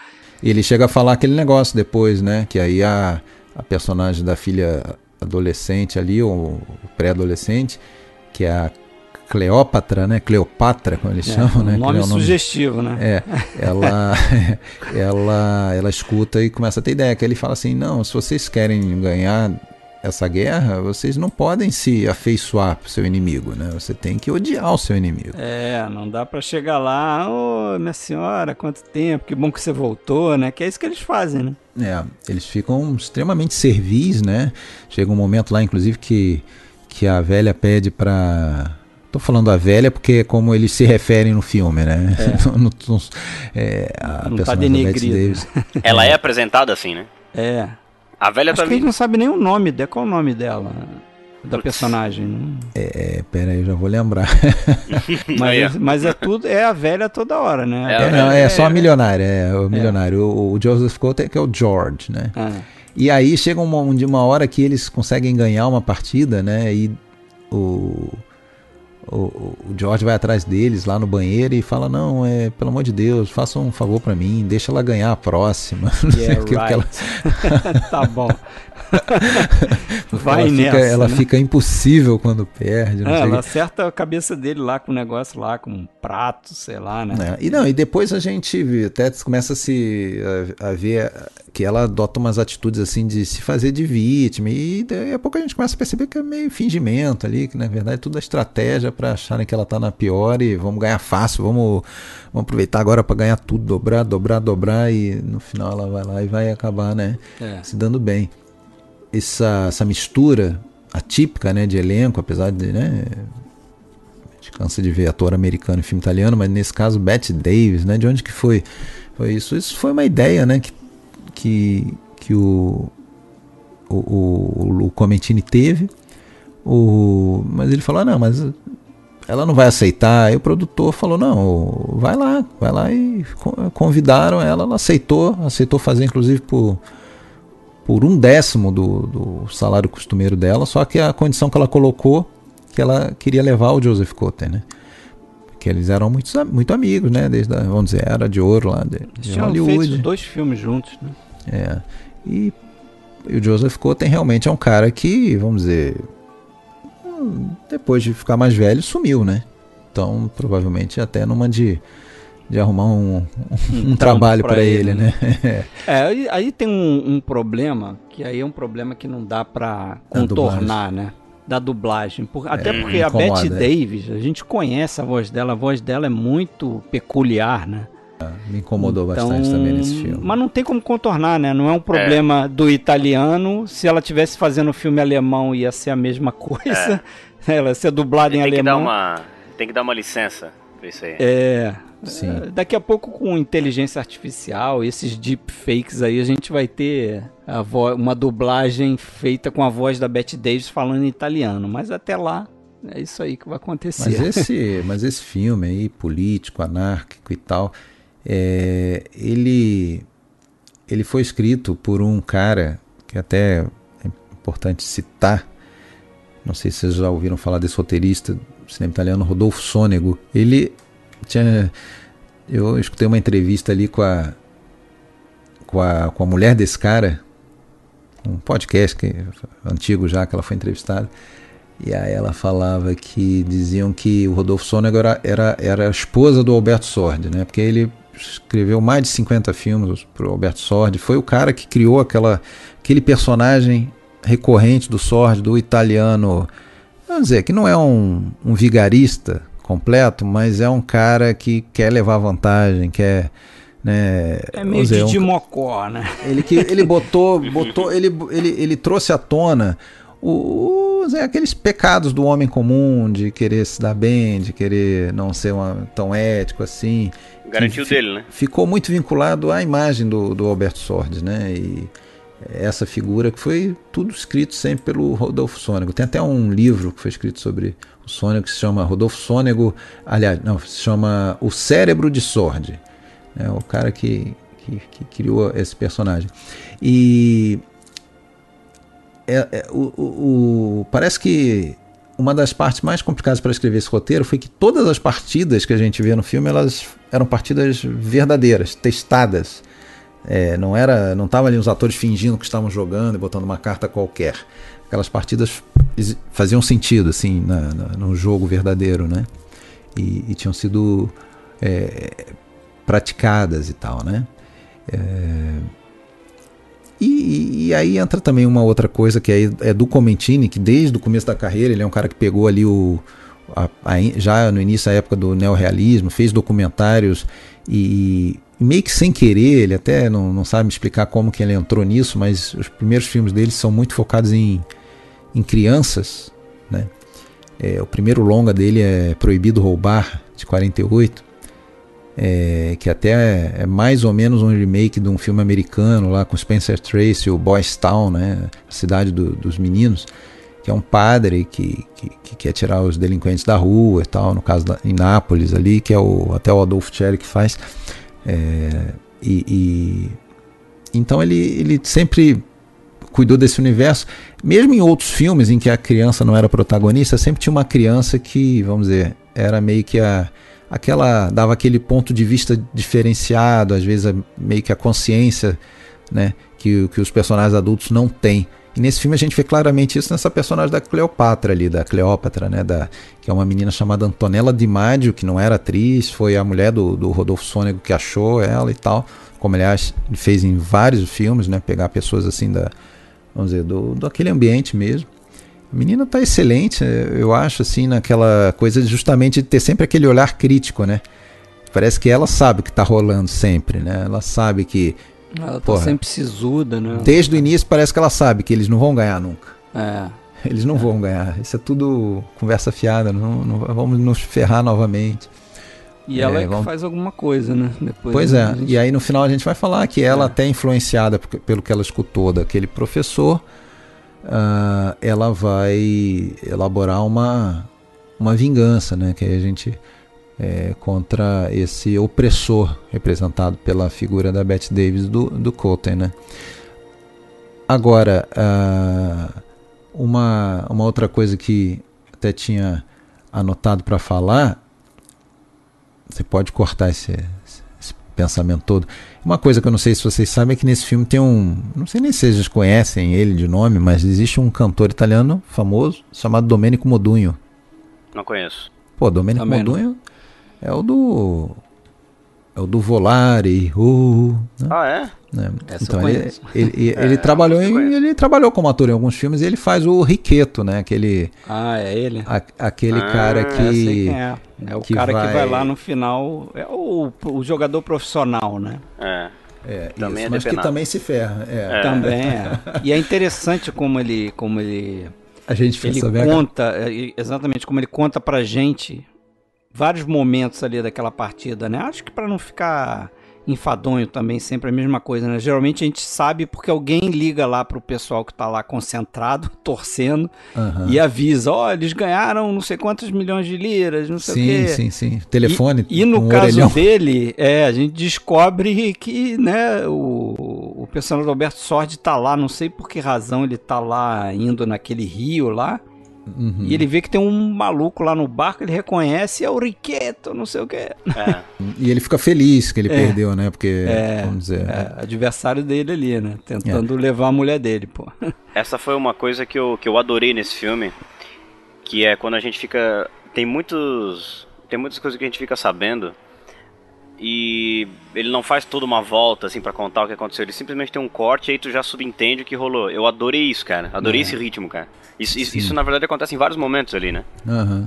Ele chega a falar aquele negócio depois, né? Que aí a personagem da filha adolescente ali, ou pré-adolescente, que é a Cleópatra, né? Cleopatra, como eles chamam, né? Um nome sugestivo, né? Ela escuta e começa a ter ideia, que ele fala assim, não, se vocês querem ganhar essa guerra, vocês não podem se afeiçoar pro seu inimigo, né? Você tem que odiar o seu inimigo. Não dá pra chegar lá, ô, minha senhora, quanto tempo, que bom que você voltou, né? Que é isso que eles fazem, né? Eles ficam extremamente servis, né? Chega um momento lá, inclusive, que a velha pede pra... Tô falando a velha porque é como eles se referem no filme, né? Não tá denegrido. Ela é apresentada assim, né? A velha Acho que a gente não sabe nem o nome dela. Qual é o nome dela? Da personagem? Pera aí, eu já vou lembrar. mas é tudo, é a velha toda hora, né? É só a milionária, o milionário. O Joseph Cotten, que é o George, né? E aí chega uma hora que eles conseguem ganhar uma partida, né? E o George vai atrás deles lá no banheiro e fala, não, pelo amor de Deus, faça um favor pra mim, deixa ela ganhar a próxima. Tá bom. Vai nessa, ela né? fica impossível quando perde. Ela acerta a cabeça dele lá com um negócio lá, com um prato, sei lá, né? E depois a gente até começa a ver que ela adota umas atitudes assim de se fazer de vítima, e daí a pouco a gente começa a perceber que é meio fingimento ali, que na verdade tudo é estratégia para acharem que ela tá na pior e vamos ganhar fácil, vamos aproveitar agora para ganhar tudo, dobrar, e no final ela vai lá e vai acabar, né, se dando bem. Essa mistura atípica, né, de elenco, apesar de, né, a gente cansa de ver ator americano em filme italiano, mas nesse caso Bette Davis, né, de onde que foi isso? Isso foi uma ideia, né, que o Comentini teve, mas ele falou, não, mas ela não vai aceitar. Aí o produtor falou, não, vai lá, e convidaram ela aceitou fazer, inclusive por 1/10 do salário costumeiro dela, só que a condição que ela colocou, que ela queria levar o Joseph Cotten, né? Que eles eram muito amigos, né? Desde a, vamos dizer, Era de Ouro lá de Hollywood. Feito 2 filmes juntos, né? E o Joseph Cotten realmente é um cara que, vamos dizer, depois de ficar mais velho, sumiu, né? Então, provavelmente até numa de arrumar um trabalho para ele, né? Aí tem um problema, que aí é um problema que não dá para contornar, né? Da dublagem. Até porque a Bette Davis, a gente conhece a voz dela é muito peculiar, né? Me incomodou bastante também nesse filme. Mas não tem como contornar, né? Não é um problema do italiano. Se ela estivesse fazendo filme alemão, ia ser a mesma coisa. Ela ia ser dublada em alemão. Tem que dar uma licença pra isso aí. Sim. Daqui a pouco, com inteligência artificial, esses deepfakes aí, a gente vai ter uma dublagem feita com a voz da Bette Davis falando em italiano. Mas até lá, é isso aí que vai acontecer. Mas esse filme aí, político, anárquico e tal, ele foi escrito por um cara que até é importante citar. Não sei se vocês já ouviram falar desse roteirista do cinema italiano, Rodolfo Sonego. Eu escutei uma entrevista ali com a mulher desse cara, um podcast antigo já, que ela foi entrevistada, e aí ela falava que diziam que o Rodolfo Sonego era a esposa do Alberto Sordi, né? Porque ele escreveu mais de 50 filmes para o Alberto Sordi, foi o cara que criou aquele personagem recorrente do Sordi, do italiano, vamos dizer, que não é um vigarista completo, mas é um cara que quer levar vantagem, quer, né, meio dizer, de mocó, né? Ele trouxe à tona aqueles pecados do homem comum, de querer se dar bem, de querer não ser tão ético assim. Garantiu dele, né? Ficou muito vinculado à imagem do Alberto Sordi, né? E essa figura que foi tudo escrito sempre pelo Rodolfo Sonego. Tem até um livro que foi escrito sobre o Sonego que se chama Rodolfo Sonego, se chama O Cérebro de Sordi, né? O cara que criou esse personagem. E parece que uma das partes mais complicadas para escrever esse roteiro foi que todas as partidas que a gente vê no filme, elas eram partidas verdadeiras, testadas. Não estavam ali os atores fingindo que estavam jogando e botando uma carta qualquer. Aquelas partidas faziam sentido, assim, no jogo verdadeiro, né? E tinham sido praticadas e tal, né? E aí entra também uma outra coisa que é do Comencini, que desde o começo da carreira ele é um cara que pegou ali já no início da época do neorrealismo, fez documentários e meio que sem querer, ele até não sabe me explicar como que ele entrou nisso, mas os primeiros filmes dele são muito focados em crianças, né? O primeiro longa dele é Proibido Roubar, de 48, que até é mais ou menos um remake de um filme americano lá com Spencer Tracy, o Boys Town, né? A Cidade dos Meninos, que é um padre que quer tirar os delinquentes da rua e tal, no caso em Nápoles ali, que é até o Adolfo Cherry que faz. Então ele sempre cuidou desse universo. Mesmo em outros filmes em que a criança não era protagonista, sempre tinha uma criança que, vamos dizer, era meio que dava aquele ponto de vista diferenciado, às vezes meio que a consciência, né, que os personagens adultos não têm. E nesse filme a gente vê claramente isso nessa personagem da Cleopatra ali, da Cleópatra, né, que é uma menina chamada Antonella Di Maggio, que não era atriz, foi a mulher do Rodolfo Sônego que achou ela e tal, como aliás ele fez em vários filmes, né, pegar pessoas assim vamos dizer, daquele ambiente mesmo. A menina tá excelente, eu acho, assim, naquela coisa justamente de ter sempre aquele olhar crítico, né? Parece que ela sabe o que tá rolando sempre, né? Ela sabe que... Ela tá sempre sisuda, né? Desde o início parece que ela sabe que eles não vão ganhar nunca. Eles não vão ganhar. Isso é tudo conversa fiada, não vamos nos ferrar novamente. E ela que faz alguma coisa, né? Depois, pois e aí no final a gente vai falar que ela até influenciada pelo que ela escutou daquele professor, ela vai elaborar uma vingança, né? Que aí a gente contra esse opressor representado pela figura da Bette Davis do Cotten, né? Agora, uma outra coisa que até tinha anotado para falar, você pode cortar esse pensamento todo. Uma coisa que eu não sei se vocês sabem é que nesse filme tem não sei nem se vocês conhecem ele de nome, mas existe um cantor italiano famoso chamado Domenico Modugno. Não conheço. Pô, Domenico Modugno é o do Volare, né? Ah, é? Então ele trabalhou como ator em alguns filmes e ele faz o Riqueto, né? Aquele cara que... Eu sei quem é. É o cara que vai lá no final, é o jogador profissional, né? Também isso, mas que também se ferra. Também E é interessante como ele a gente conta, exatamente como ele conta pra gente vários momentos ali daquela partida, né? Acho que para não ficar enfadonho também, sempre a mesma coisa, né? Geralmente a gente sabe porque alguém liga lá pro pessoal que tá lá concentrado, torcendo, e avisa, eles ganharam não sei quantos milhões de liras, não sei o quê. Sim. Telefone. E no caso dele, a gente descobre que, né, o personagem do Alberto Sordi tá lá, não sei por que razão ele tá lá indo naquele rio lá. E ele vê que tem um maluco lá no barco, ele reconhece, é o Riqueto, não sei o que. E ele fica feliz que ele perdeu, né? Porque, vamos dizer... adversário dele ali, né? Tentando levar a mulher dele, pô. Essa foi uma coisa que eu adorei nesse filme, que é quando a gente fica... Tem muitas coisas que a gente fica sabendo e ele não faz toda uma volta assim pra contar o que aconteceu, ele simplesmente tem um corte e aí tu já subentende o que rolou. Eu adorei isso, cara, adorei esse ritmo, cara. Isso na verdade acontece em vários momentos ali, né?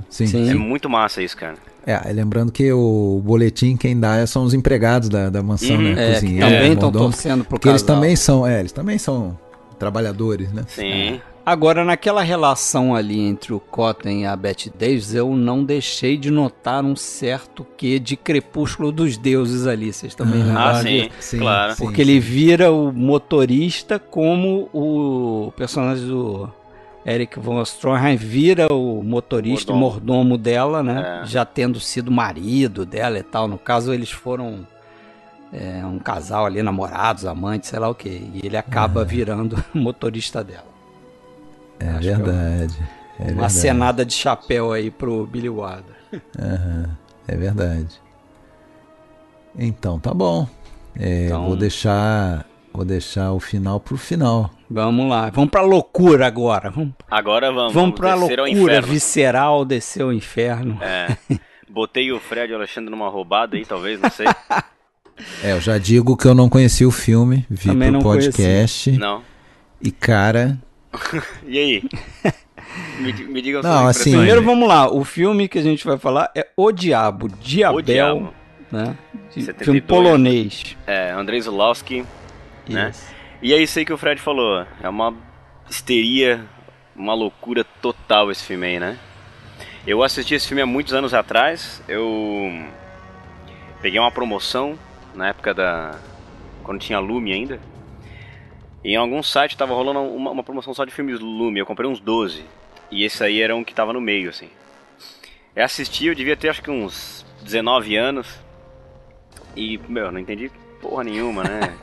Sim. É muito massa isso, cara. Lembrando que o boletim quem dá são os empregados da mansão, né? Cozinheiro, também estão torcendo pro casal. Eles também são trabalhadores, né? Sim. Agora, naquela relação ali entre o Cotten e a Bette Davis, eu não deixei de notar um certo quê de Crepúsculo dos Deuses ali. Vocês também lembraram disso? Sim, claro. Porque ele vira o motorista como o personagem do Eric von Stroheim vira o motorista, mordomo dela, né? Já tendo sido marido dela e tal. No caso, eles foram um casal ali, namorados, amantes, sei lá o quê. E ele acaba virando motorista dela. É verdade. Uma acenada de chapéu aí pro Billy Wilder. É verdade. Então, tá bom. Então, vou deixar o final pro final. vamos lá, vamos pra loucura agora. Agora Vamos pra descer ao loucura inferno. visceral, descer ao inferno. Botei o Fred e o Alexandre numa roubada aí, talvez, não sei. Eu já digo que eu não conheci o filme, vi Também pro não podcast. Não. E cara, E aí? Me diga Não, suas assim, impressões Primeiro aí. vamos lá, o filme que a gente vai falar é O Diabo, Diabel, O Diabo. né? De 72. filme polonês. Andrei Zulawski, né? Isso. E é isso aí que o Fred falou. É uma histeria, uma loucura total esse filme aí, né? Eu assisti esse filme há muitos anos atrás. Eu peguei uma promoção na época quando tinha Lume ainda. E em algum site tava rolando uma promoção só de filmes Lume. Eu comprei uns 12. E esse aí era um que tava no meio, assim. Eu assisti, eu devia ter acho que uns 19 anos. E, não entendi porra nenhuma, né?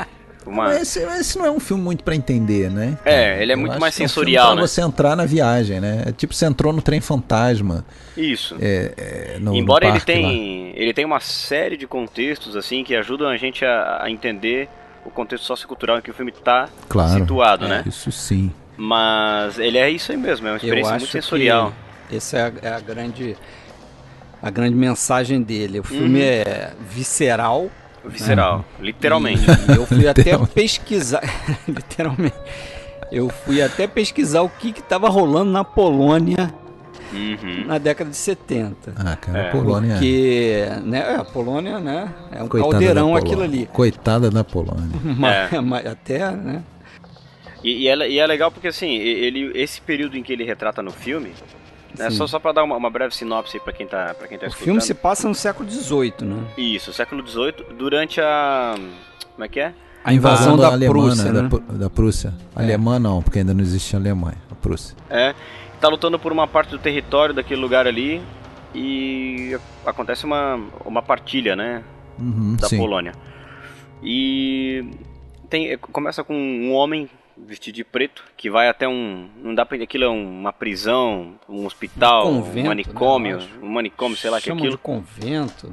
Mas esse não é um filme muito pra entender, né? Ele é Eu muito acho mais que é um sensorial, filme pra né? você entrar na viagem, né? É tipo, você entrou no trem fantasma. Isso. No Embora parque lá. ele tem uma série de contextos, assim, que ajudam a gente a entender o contexto sociocultural em que o filme tá Claro, situado, né? Isso sim. Mas ele é isso aí mesmo, é uma Eu experiência acho muito sensorial. que essa é a grande mensagem dele. O filme é visceral. Visceral, literalmente. E eu fui até pesquisar, literalmente. Eu fui até pesquisar o que estava rolando na Polônia na década de 70. Cara, a Polônia. Porque, né, a Polônia, né, é um Coitada caldeirão da aquilo Polônia. ali. Coitada da Polônia. Mas até, né? E é legal porque, assim, esse período em que ele retrata no filme, né, só pra dar uma breve sinopse pra quem tá O escutando. filme se passa no século XVIII, né? Isso, século XVIII, durante a... Como é que é? A invasão da alemã, Prússia, né? Da Prússia. Alemã não, porque ainda não existia Alemanha. A Prússia. Tá lutando por uma parte do território daquele lugar ali e acontece uma partilha, né, da sim. Polônia. E começa com um homem vestido de preto que vai até não dá pra aquilo é uma prisão, um hospital, convento, um manicômio, né, um manicômio, sei lá que é Chamam aquilo. de convento.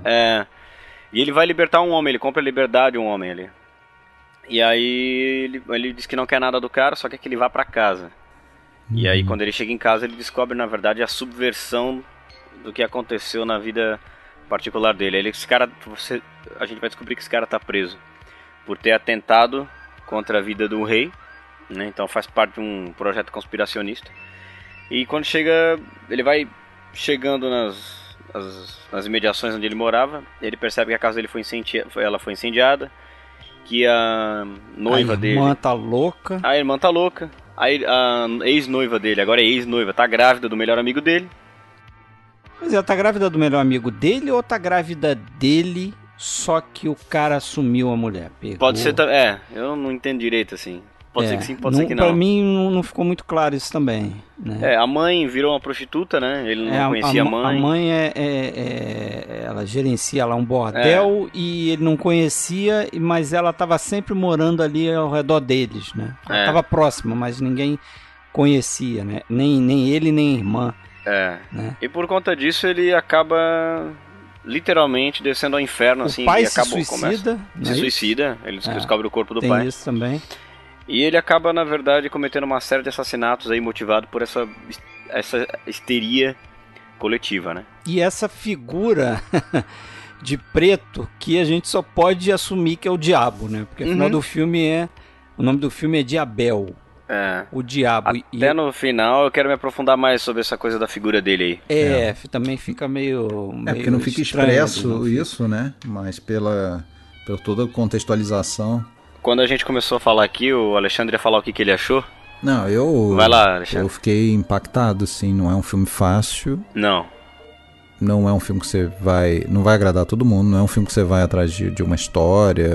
E ele vai libertar um homem, ele compra a liberdade de um homem ali. E aí ele diz que não quer nada do cara, só quer que ele vá pra casa. E aí quando ele chega em casa ele descobre na verdade a subversão do que aconteceu na vida particular dele. Esse cara, a gente vai descobrir que esse cara tá preso por ter atentado contra a vida do rei, né? Então faz parte de um projeto conspiracionista. E quando ele vai chegando nas imediações onde ele morava, ele percebe que a casa dele foi incendiada, que a noiva dele... A irmã tá louca. A irmã tá louca. A ex-noiva dele, agora é ex-noiva, tá grávida do melhor amigo dele. Mas ela tá grávida do melhor amigo dele ou tá grávida dele, só que o cara assumiu a mulher? Pegou. Pode ser, eu não entendo direito assim. Pode ser que sim, pode ser que não. Pra mim não ficou muito claro isso também, né? A mãe virou uma prostituta, né? Ele não conhecia a mãe. A mãe ela gerencia lá um bordel e ele não conhecia, mas ela estava sempre morando ali ao redor deles, né? Ela estava próxima, mas ninguém conhecia, né? Nem ele, nem a irmã. Né? E por conta disso ele acaba literalmente descendo ao inferno, assim. O pai e se suicida. Se suicida, ele descobre o corpo do tem pai. Tem isso também. E ele acaba, na verdade, cometendo uma série de assassinatos aí, motivado por essa histeria coletiva, né? E essa figura de preto que a gente só pode assumir que é o diabo, né? Porque afinal do filme o nome do filme é Diabel. O diabo. Até no final eu quero me aprofundar mais sobre essa coisa da figura dele aí. Também fica meio porque não fica expresso isso, né? Mas pela toda a contextualização. Quando a gente começou a falar aqui, o Alexandre ia falar o que ele achou. Não, Vai lá, Alexandre. Eu fiquei impactado, sim. Não é um filme fácil. Não. Não é um filme que você não vai agradar todo mundo. Não é um filme que você vai atrás de uma história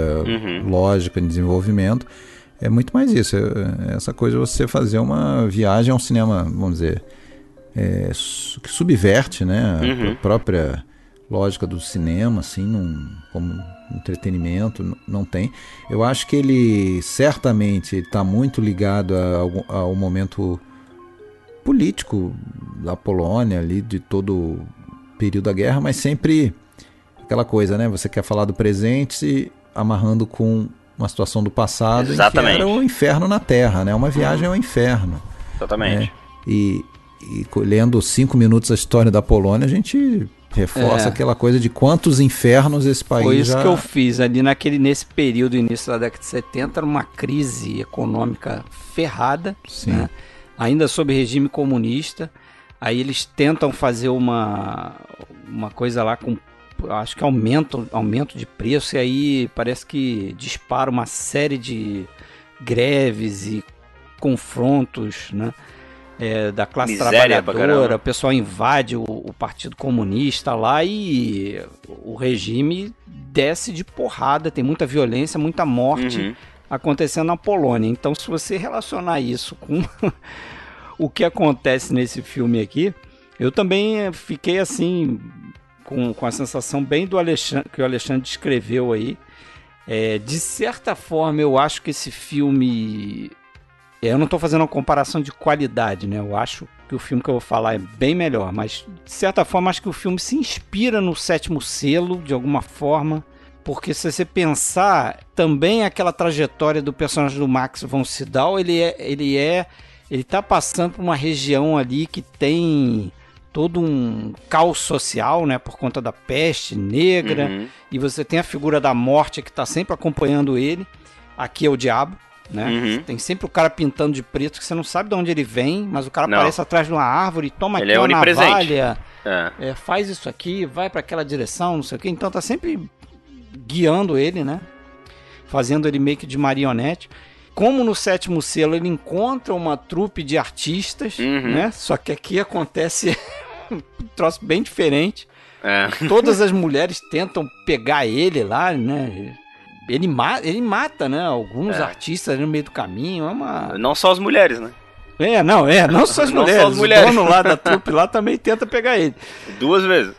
lógica, de desenvolvimento. É muito mais isso. Essa coisa de você fazer uma viagem a um cinema, vamos dizer, que subverte, né, a própria lógica do cinema, assim, como entretenimento, não tem. Eu acho que ele certamente está muito ligado ao momento político da Polônia, ali, de todo o período da guerra, mas sempre aquela coisa, né? Você quer falar do presente amarrando com uma situação do passado, Exatamente. em que era o inferno na Terra, né? Uma viagem ao inferno. Exatamente. Né? E lendo 5 minutos a história da Polônia, a gente reforça aquela coisa de quantos infernos esse país Foi isso já... que eu fiz ali nesse período, início da década de 70, era uma crise econômica ferrada, Sim. né? Ainda sob regime comunista. Aí eles tentam fazer uma coisa lá com, acho que aumento de preço, e aí parece que dispara uma série de greves e confrontos, né? Da classe Miséria pra trabalhadora, caramba. o pessoal invade o Partido Comunista lá e o regime desce de porrada, tem muita violência, muita morte acontecendo na Polônia. Então, se você relacionar isso com o que acontece nesse filme aqui, eu também fiquei assim, com a sensação bem do Alexandre, que o Alexandre descreveu aí. De certa forma, eu acho que esse filme... Eu não estou fazendo uma comparação de qualidade, né? Eu acho que o filme que eu vou falar é bem melhor, mas de certa forma acho que o filme se inspira no Sétimo Selo, de alguma forma, porque se você pensar, também aquela trajetória do personagem do Max von Sydow, ele tá passando por uma região ali que tem todo um caos social, né? Por conta da peste negra, e você tem a figura da morte que está sempre acompanhando ele. Aqui é o diabo. Né? Tem sempre o cara pintando de preto que você não sabe de onde ele vem, mas o cara aparece atrás de uma árvore, toma ele aqui uma onipresente. navalha, faz isso aqui, vai para aquela direção, não sei o que. Então tá sempre guiando ele, né? Fazendo ele meio que de marionete. Como no Sétimo Selo ele encontra uma trupe de artistas, né? Só que aqui acontece um troço bem diferente. Todas as mulheres tentam pegar ele lá, né? Ele mata, né, alguns artistas ali no meio do caminho. Não só as mulheres, né? Não só as mulheres. Só as mulheres. O dono lá da trupe lá também tenta pegar ele. 2 vezes.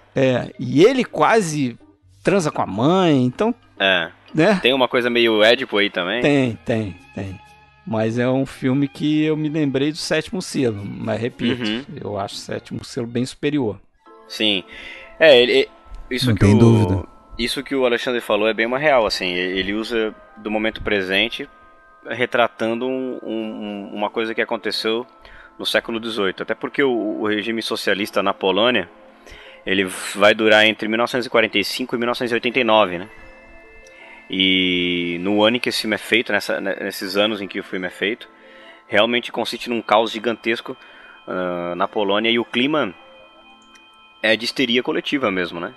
E ele quase transa com a mãe, então... Né? Tem uma coisa meio Édipo aí também. Tem. Mas é um filme que eu me lembrei do Sétimo Selo. Mas repito, eu acho o Sétimo Selo bem superior. Sim. Isso não que tem dúvida. Isso que o Alexandre falou é bem uma real, assim, ele usa do momento presente retratando uma coisa que aconteceu no século XVIII, até porque o regime socialista na Polônia, ele vai durar entre 1945 e 1989, né? E no ano em que esse filme é feito, nesses anos em que o filme é feito, realmente consiste num caos gigantesco na Polônia, e o clima é de histeria coletiva mesmo, né?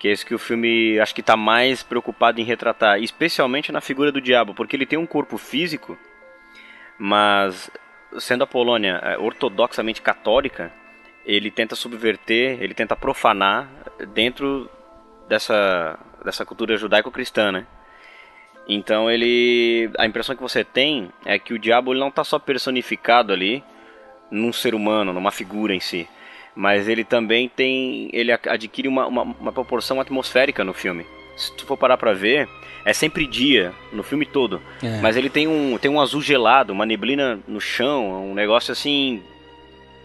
Que é isso que o filme acho que está mais preocupado em retratar, especialmente na figura do diabo, porque ele tem um corpo físico, mas sendo a Polônia ortodoxamente católica, ele tenta subverter, ele tenta profanar dentro dessa cultura judaico-cristã, né? Então a impressão que você tem é que o diabo ele não está só personificado ali num ser humano, numa figura em si, mas ele também ele adquire uma proporção atmosférica no filme. Se tu for parar pra ver, é sempre dia, no filme todo. Mas ele tem um azul gelado, uma neblina no chão, um negócio assim,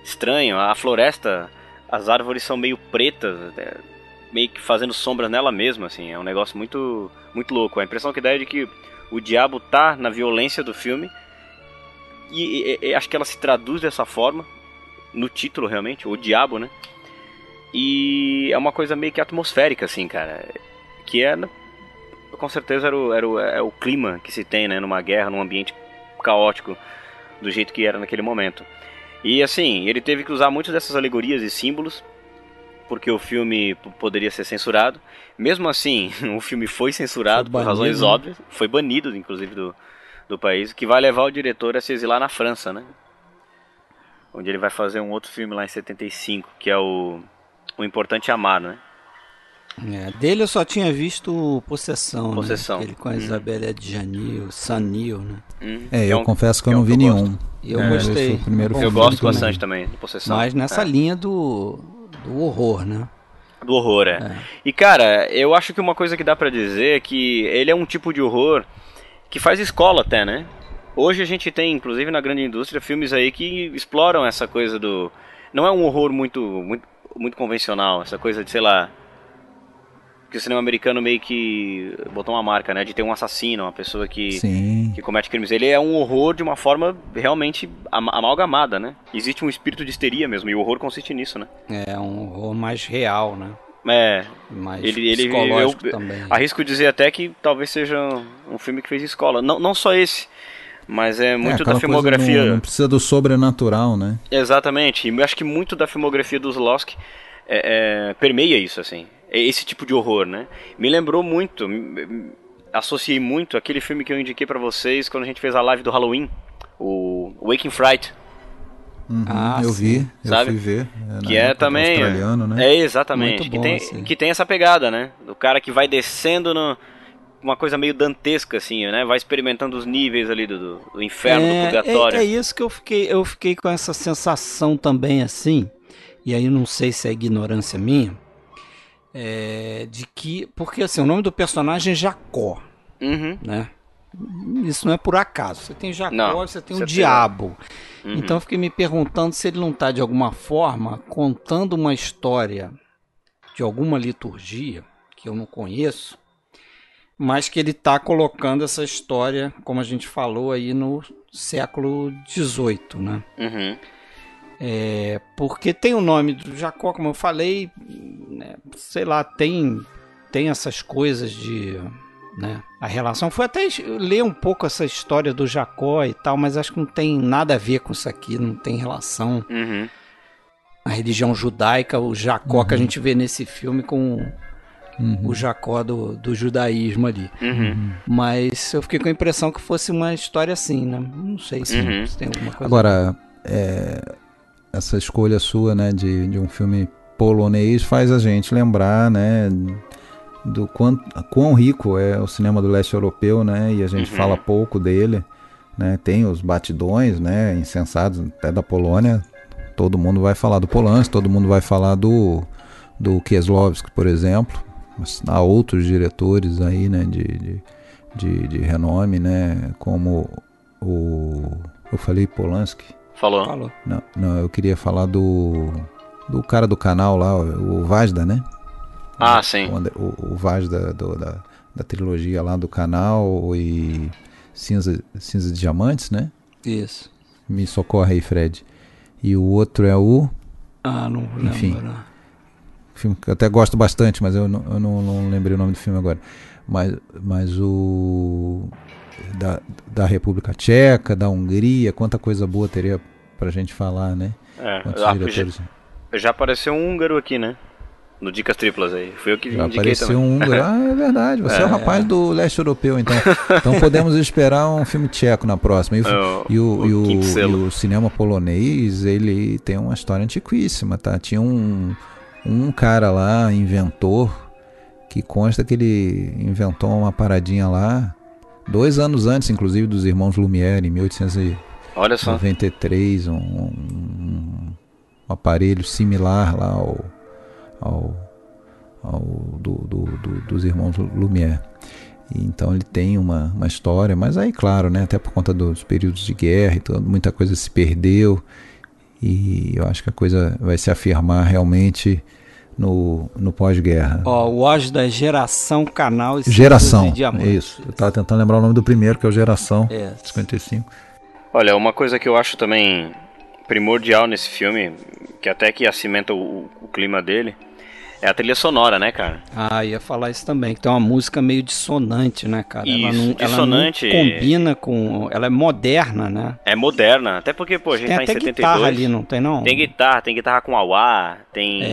estranho. A floresta, as árvores são meio pretas, meio que fazendo sombras nela mesma, assim. É um negócio muito, muito louco. A impressão que dá é de que o diabo tá na violência do filme, e acho que ela se traduz dessa forma no título, realmente, o diabo, né? E é uma coisa meio que atmosférica, assim, cara. Que com certeza é o clima que se tem, né? Numa guerra, num ambiente caótico, do jeito que era naquele momento. E, assim, ele teve que usar muitas dessas alegorias e símbolos, porque o filme poderia ser censurado. Mesmo assim, o filme foi censurado por razões óbvias. Foi banido, inclusive, do país, que vai levar o diretor a se exilar na França, né? Onde ele vai fazer um outro filme lá em 75, que é o Importante Amar, né? Dele eu só tinha visto Possessão. Possessão. Né? Ele com a Isabelle Adjani, Sanil, né? Eu confesso que eu não vi nenhum. E eu gostei. Eu gosto bastante também de Possessão. Mas nessa linha do horror, né? Do horror, E, cara, eu acho que uma coisa que dá pra dizer é que ele é um tipo de horror que faz escola até, né? Hoje a gente tem, inclusive na grande indústria, filmes aí que exploram essa coisa do... Não é um horror muito convencional, essa coisa de, sei lá... Porque o cinema americano meio que botou uma marca, né? De ter um assassino, uma pessoa que comete crimes. Ele é um horror de uma forma realmente amalgamada, né? Existe um espírito de histeria mesmo, e o horror consiste nisso, né? É um horror mais real, né? Mais psicológico também. Arrisco dizer até que talvez seja um filme que fez escola. Não só esse, mas muito da filmografia... Não precisa do sobrenatural, né? Exatamente. E eu acho que muito da filmografia dos Lost permeia isso, assim. Esse tipo de horror, né? Me lembrou muito, associei muito aquele filme que eu indiquei pra vocês quando a gente fez a live do Halloween, o Waking Fright. Eu vi, sabe? Eu fui ver. Que é também australiano, né? Exatamente. Muito bom, que tem essa pegada, né? Do cara que vai descendo uma coisa meio dantesca, assim, né? Vai experimentando os níveis ali do inferno, do purgatório. É isso que eu fiquei com essa sensação também, assim. E aí não sei se é ignorância minha. De que... Porque assim, o nome do personagem é Jacó, né? Isso não é por acaso. Você tem Jacó, você tem o diabo. Então eu fiquei me perguntando se ele não está de alguma forma contando uma história de alguma liturgia que eu não conheço, mas que ele está colocando essa história, como a gente falou aí, no século XVIII, né? Porque tem o nome do Jacó, como eu falei, né, sei lá, tem essas coisas de... Né, a relação. Foi até ler um pouco essa história do Jacó e tal, mas acho que não tem nada a ver com isso aqui, não tem relação. A religião judaica, o Jacó que a gente vê nesse filme com o Jacó do judaísmo ali. Mas eu fiquei com a impressão que fosse uma história assim, né? Não sei se tem alguma coisa. Agora, essa escolha sua, né, de um filme polonês faz a gente lembrar, né, do quão rico é o cinema do leste europeu, né, e a gente fala pouco dele, né, tem os batidões, né, insensatos até da Polônia, todo mundo vai falar do Polanski, todo mundo vai falar do Kieslowski, por exemplo, mas há outros diretores aí, né, de renome, né, como eu falei Polanski? Falou. Não, eu queria falar do cara do canal lá, o Vajda, né? Sim. O Vajda da trilogia lá do canal e Cinza de Diamantes, né? Isso. Me socorre aí, Fred. E o outro é o... não lembro. Enfim, filme que eu até gosto bastante, mas eu não lembrei o nome do filme agora. Mas o... Da República Tcheca, da Hungria, quanta coisa boa teria pra gente falar, né? Já apareceu um húngaro aqui, né? No Dicas Triplas aí. Fui eu que já indiquei apareceu também. Um húngaro. É verdade. Você é o rapaz do leste europeu, então. Então podemos esperar um filme tcheco na próxima. E o cinema polonês, ele tem uma história antiquíssima, tá? Tinha um cara lá, inventor, que consta que ele inventou uma paradinha lá 2 anos antes, inclusive, dos irmãos Lumière, em 1893, um aparelho similar lá dos irmãos Lumière. E então ele tem uma história, mas aí, claro, né, até por conta dos períodos de guerra e tudo, muita coisa se perdeu, e eu acho que a coisa vai se afirmar realmente no pós-guerra. O auge da Geração Canal e Geração, Diamantes. Isso. Eu estava tentando lembrar o nome do primeiro, que é o Geração, 55. Olha, uma coisa que eu acho também primordial nesse filme, que até que acimenta o clima dele, é a trilha sonora, né, cara? Ia falar isso também, que tem uma música meio dissonante, né, cara? Isso, dissonante. Ela não combina com... Ela é moderna, né? É moderna, até porque, a gente tá em 72. Tem guitarra ali, não tem não? Tem guitarra com wah-wah, tem...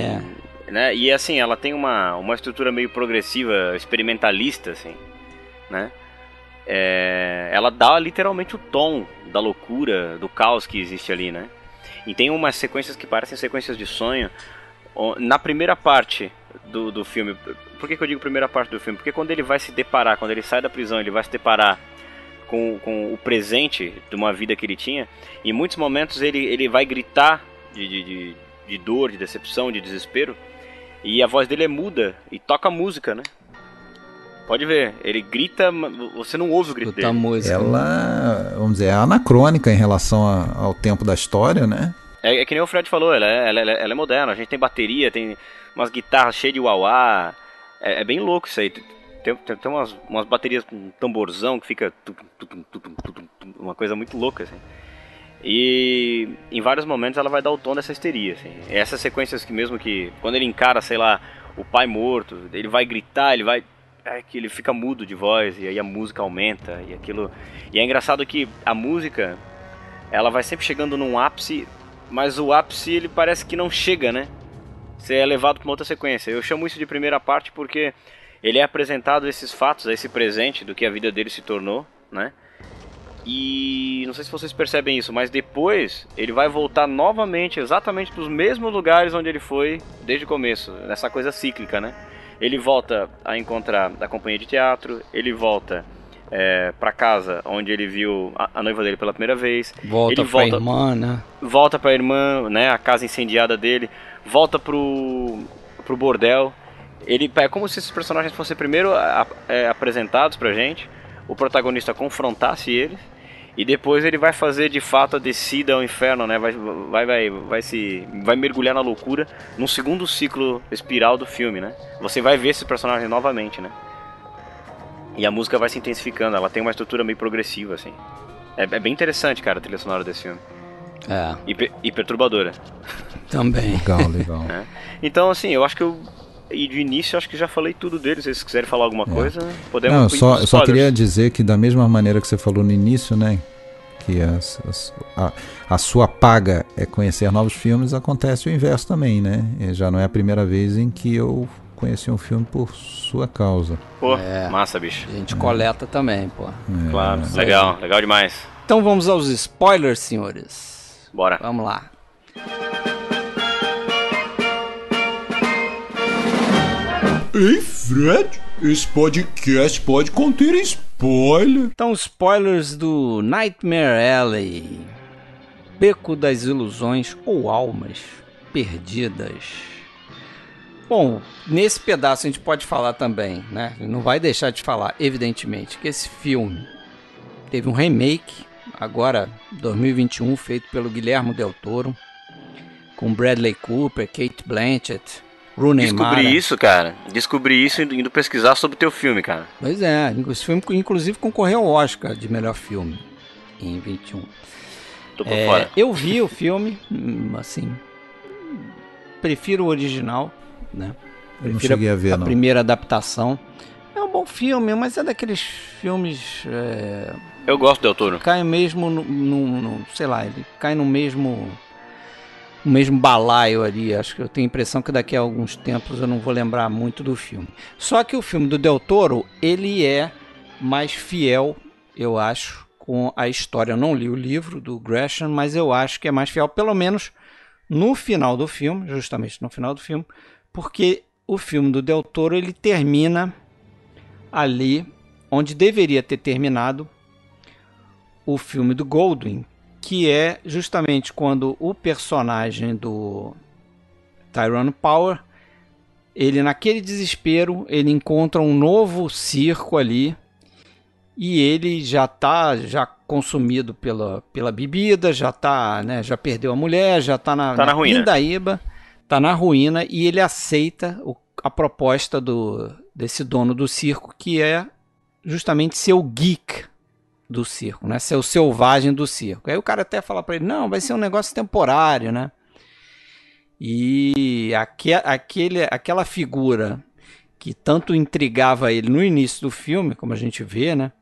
Né? E assim, ela tem uma estrutura meio progressiva, experimentalista, assim, né? Ela dá literalmente o tom da loucura, do caos que existe ali, né? E tem umas sequências que parecem sequências de sonho. Na primeira parte do filme, por que eu digo primeira parte do filme? Porque quando ele vai se deparar, quando ele sai da prisão, ele vai se deparar com o presente de uma vida que ele tinha, e em muitos momentos ele vai gritar de dor, de decepção, de desespero, e a voz dele é muda e toca música, né? Pode ver, ele grita, você não ouve o grito dele. Música. Ela, vamos dizer, é anacrônica em relação ao tempo da história, né? É que nem o Fred falou, ela é moderna, a gente tem bateria, tem umas guitarras cheias de wah-wah, É bem louco isso aí. Tem umas baterias com um tamborzão que fica uma coisa muito louca, assim. E em vários momentos ela vai dar o tom dessa histeria, assim. Essas sequências que quando ele encara, sei lá, o pai morto, ele vai gritar, que ele fica mudo de voz, e aí a música aumenta, e aquilo... E é engraçado que a música, ela vai sempre chegando num ápice, mas o ápice ele parece que não chega, né? Você é levado para uma outra sequência. Eu chamo isso de primeira parte porque ele é apresentado esses fatos, esse presente do que a vida dele se tornou, né? E não sei se vocês percebem isso, mas depois ele vai voltar novamente, exatamente para os mesmos lugares onde ele foi desde o começo, nessa coisa cíclica, né? Ele volta a encontrar a companhia de teatro, ele volta para casa onde ele viu a noiva dele pela primeira vez. Volta pra irmã, né? Volta pra irmã, né? A casa incendiada dele. Volta pro bordel. É como se esses personagens fossem primeiro apresentados pra gente, o protagonista confrontasse eles, e depois ele vai fazer de fato a descida ao inferno, né? Vai mergulhar na loucura num segundo ciclo espiral do filme, né? Você vai ver esses personagens novamente, né? E a música vai se intensificando, ela tem uma estrutura meio progressiva, assim. É bem interessante, cara, a trilha sonora desse filme. E perturbadora. Também. Legal. Então, assim, eu acho que E de início, acho que já falei tudo deles. Se vocês quiserem falar alguma coisa, podemos... Eu só queria dizer que da mesma maneira que você falou no início, né? Que a sua paga é conhecer novos filmes, acontece o inverso também, né? E já não é a primeira vez em que eu conheci um filme por sua causa. Pô, massa, bicho. A gente coleta também, pô. Claro, legal demais. Então vamos aos spoilers, senhores. Bora. Vamos lá. Ei, Fred, esse podcast pode conter spoiler. Então, spoilers do Nightmare Alley. Beco das Ilusões ou Almas Perdidas. Bom, nesse pedaço a gente pode falar também, né? Não vai deixar de falar, evidentemente, que esse filme teve um remake, agora 2021, feito pelo Guillermo Del Toro, com Bradley Cooper, Cate Blanchett, Rooney Mara. Descobri isso indo pesquisar sobre o teu filme, cara. Pois é, esse filme inclusive concorreu ao Oscar de melhor filme em 21. Tô por fora. Eu vi o filme, assim, prefiro o original, né? Eu não cheguei a ver, a primeira adaptação. É um bom filme, mas é daqueles filmes... Eu gosto do Del Toro. Cai mesmo no sei lá, ele cai no mesmo balaio ali. Acho que eu tenho a impressão que daqui a alguns tempos eu não vou lembrar muito do filme. Só que o filme do Del Toro, ele é mais fiel, eu acho, com a história. Eu não li o livro do Gresham, mas eu acho que é mais fiel, pelo menos no final do filme, justamente no final do filme, porque o filme do Del Toro, ele termina ali onde deveria ter terminado o filme do Goldwyn, que é justamente quando o personagem do Tyrone Power, ele naquele desespero, ele encontra um novo circo ali e ele já está consumido pela bebida, já tá, né, já perdeu a mulher, já está na pindaíba, está na ruína, e ele aceita a proposta desse dono do circo, que é justamente ser o geek do circo, né? Ser o selvagem do circo. Aí o cara até fala para ele, não, vai ser um negócio temporário, né? E aquela figura que tanto intrigava ele no início do filme, como a gente vê, né?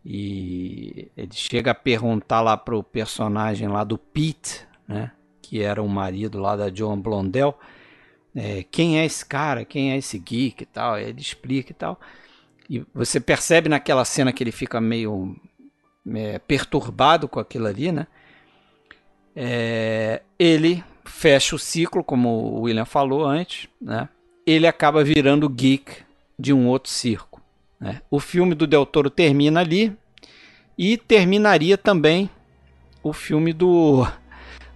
E ele chega a perguntar lá pro personagem lá do Pete, né? Que era o marido lá da Joan Blondell, quem é esse cara, quem é esse geek e tal. Aí ele explica e tal. E você percebe naquela cena que ele fica meio perturbado com aquilo ali, né? Ele fecha o ciclo, como o William falou antes, né? Ele acaba virando geek de um outro circo, né? O filme do Del Toro termina ali, e terminaria também o filme do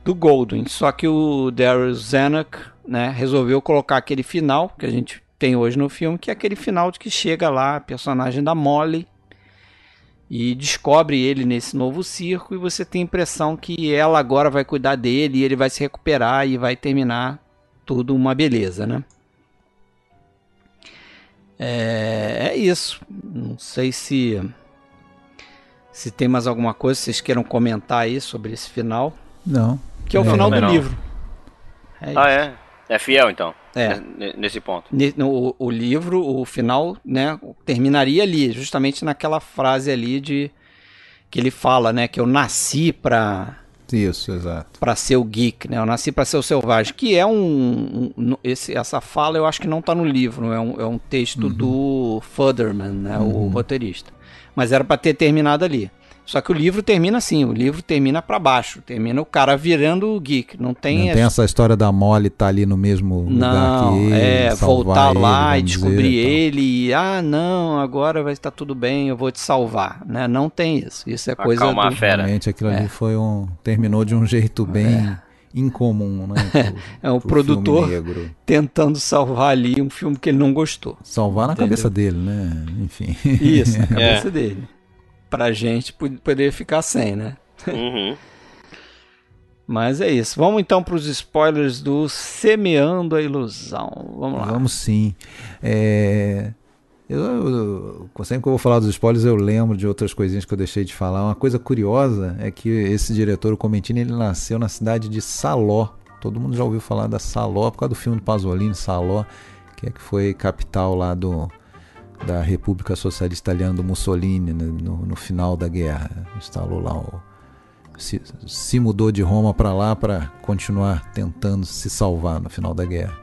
Goldwyn, só que o Darryl Zanuck, né, resolveu colocar aquele final que a gente tem hoje no filme, que é aquele final de que chega lá a personagem da Molly e descobre ele nesse novo circo, e você tem a impressão que ela agora vai cuidar dele e ele vai se recuperar e vai terminar tudo uma beleza, né? É isso. Não sei se tem mais alguma coisa que vocês queiram comentar aí sobre esse final. Não. Que é o final do livro. É? É fiel, então, É. nesse ponto. O livro, o final, né, terminaria ali, justamente naquela frase ali que ele fala, né, que eu nasci pra... Isso, exato. Pra ser o geek, né? Eu nasci pra ser o selvagem. Que é essa fala eu acho que não tá no livro. É um texto do Futherman, né? O roteirista. Mas era pra ter terminado ali. Só que o livro termina assim. O livro termina pra baixo. Termina o cara virando o geek. Não tem essa história da Molly tá ali no mesmo lugar que ele. Voltar lá e descobrir dizer, ele. Não, agora vai estar tudo bem, eu vou te salvar, né? Não tem isso. Isso é coisa Acalmar a fera. Realmente aquilo ali terminou de um jeito bem incomum, né? O produtor tentando salvar ali um filme que ele não gostou. Salvar na cabeça dele, né? Enfim. Isso, na cabeça dele. Pra gente poder ficar sem, né? Uhum. Mas é isso. Vamos então para os spoilers do Semeando a Ilusão. Vamos lá. Vamos sim. Sempre que eu vou falar dos spoilers, eu lembro de outras coisinhas que eu deixei de falar. Uma coisa curiosa é que esse diretor, o Comencini, ele nasceu na cidade de Salò. Todo mundo já ouviu falar da Salò por causa do filme do Pasolini, Salò, que foi capital lá da República Socialista Italiana do Mussolini, né, no final da guerra. Instalou lá, se mudou de Roma para lá para continuar tentando se salvar no final da guerra.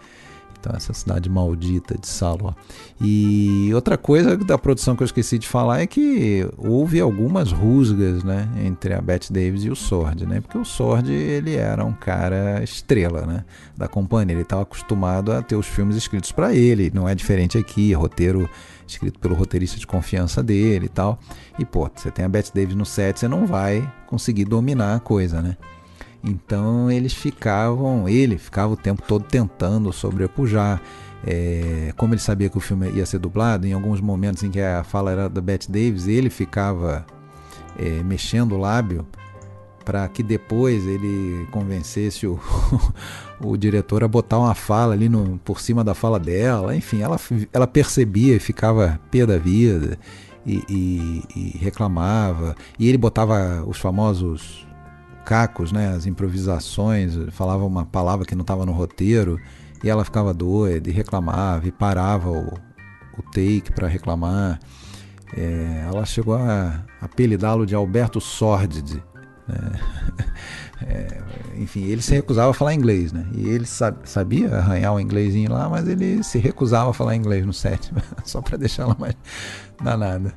Então, essa cidade maldita de Salò. E outra coisa da produção que eu esqueci de falar é que houve algumas rusgas, né, entre a Bette Davis e o Sordi, né, porque o Sordi, ele era um cara estrela, né, da companhia. Ele estava acostumado a ter os filmes escritos para ele, não é diferente aqui, roteiro escrito pelo roteirista de confiança dele e tal. E, você tem a Bette Davis no set, você não vai conseguir dominar a coisa, né? Então ele ficava o tempo todo tentando sobrepujar. Como ele sabia que o filme ia ser dublado, em alguns momentos em que a fala era da Bette Davis, ele ficava mexendo o lábio para que depois ele convencesse o diretor a botar uma fala ali por cima da fala dela. Enfim, ela percebia e ficava pé da vida e reclamava. E ele botava os famosos cacos, né, as improvisações, falava uma palavra que não estava no roteiro e ela ficava doida e reclamava e parava o take para reclamar. Ela chegou a apelidá-lo de Alberto Sordid. Enfim, ele se recusava a falar inglês, né? E ele sabia arranhar o inglesinho lá, mas ele se recusava a falar inglês no set, só para deixar ela mais danada.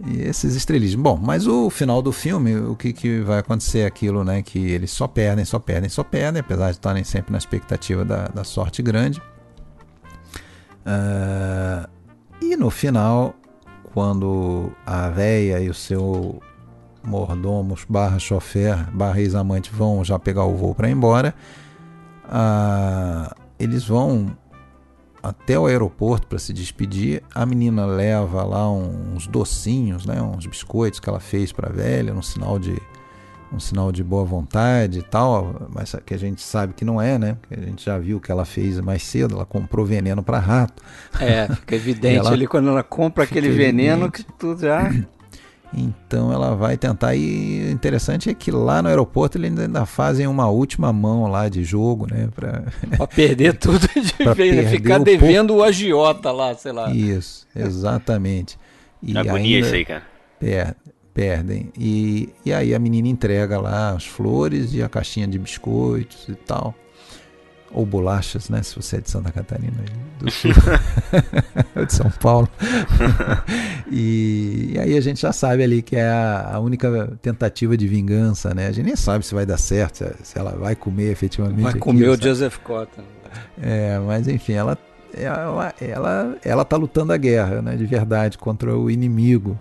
E esses estrelismos. Bom, mas o final do filme, o que vai acontecer é aquilo, né? Que eles só perdem, apesar de estarem sempre na expectativa da sorte grande. E no final, quando a véia e o seu mordomos / chofer / ex-amante vão já pegar o voo para ir embora, eles vão até o aeroporto para se despedir. A menina leva lá uns docinhos, né, uns biscoitos que ela fez para a velha, um sinal de boa vontade e tal, mas que a gente sabe que não é, né? Porque a gente já viu que ela fez mais cedo, ela comprou veneno para rato. Fica evidente ali quando ela compra aquele veneno que tudo já... Então ela vai tentar, e o interessante é que lá no aeroporto eles ainda fazem uma última mão lá de jogo, né? Pra perder tudo de vez, né? Ficar devendo o agiota lá, sei lá. Isso, exatamente. E agonia isso aí, cara. Perdem. E aí a menina entrega lá as flores e a caixinha de biscoitos e tal. Ou bolachas, né? Se você é de Santa Catarina do Sul. Ou de São Paulo. E aí a gente já sabe ali que é a única tentativa de vingança, né? A gente nem sabe se vai dar certo, se ela vai comer efetivamente. Vai comer o Joseph Cotton. Mas enfim, ela tá lutando a guerra, né? De verdade, contra o inimigo,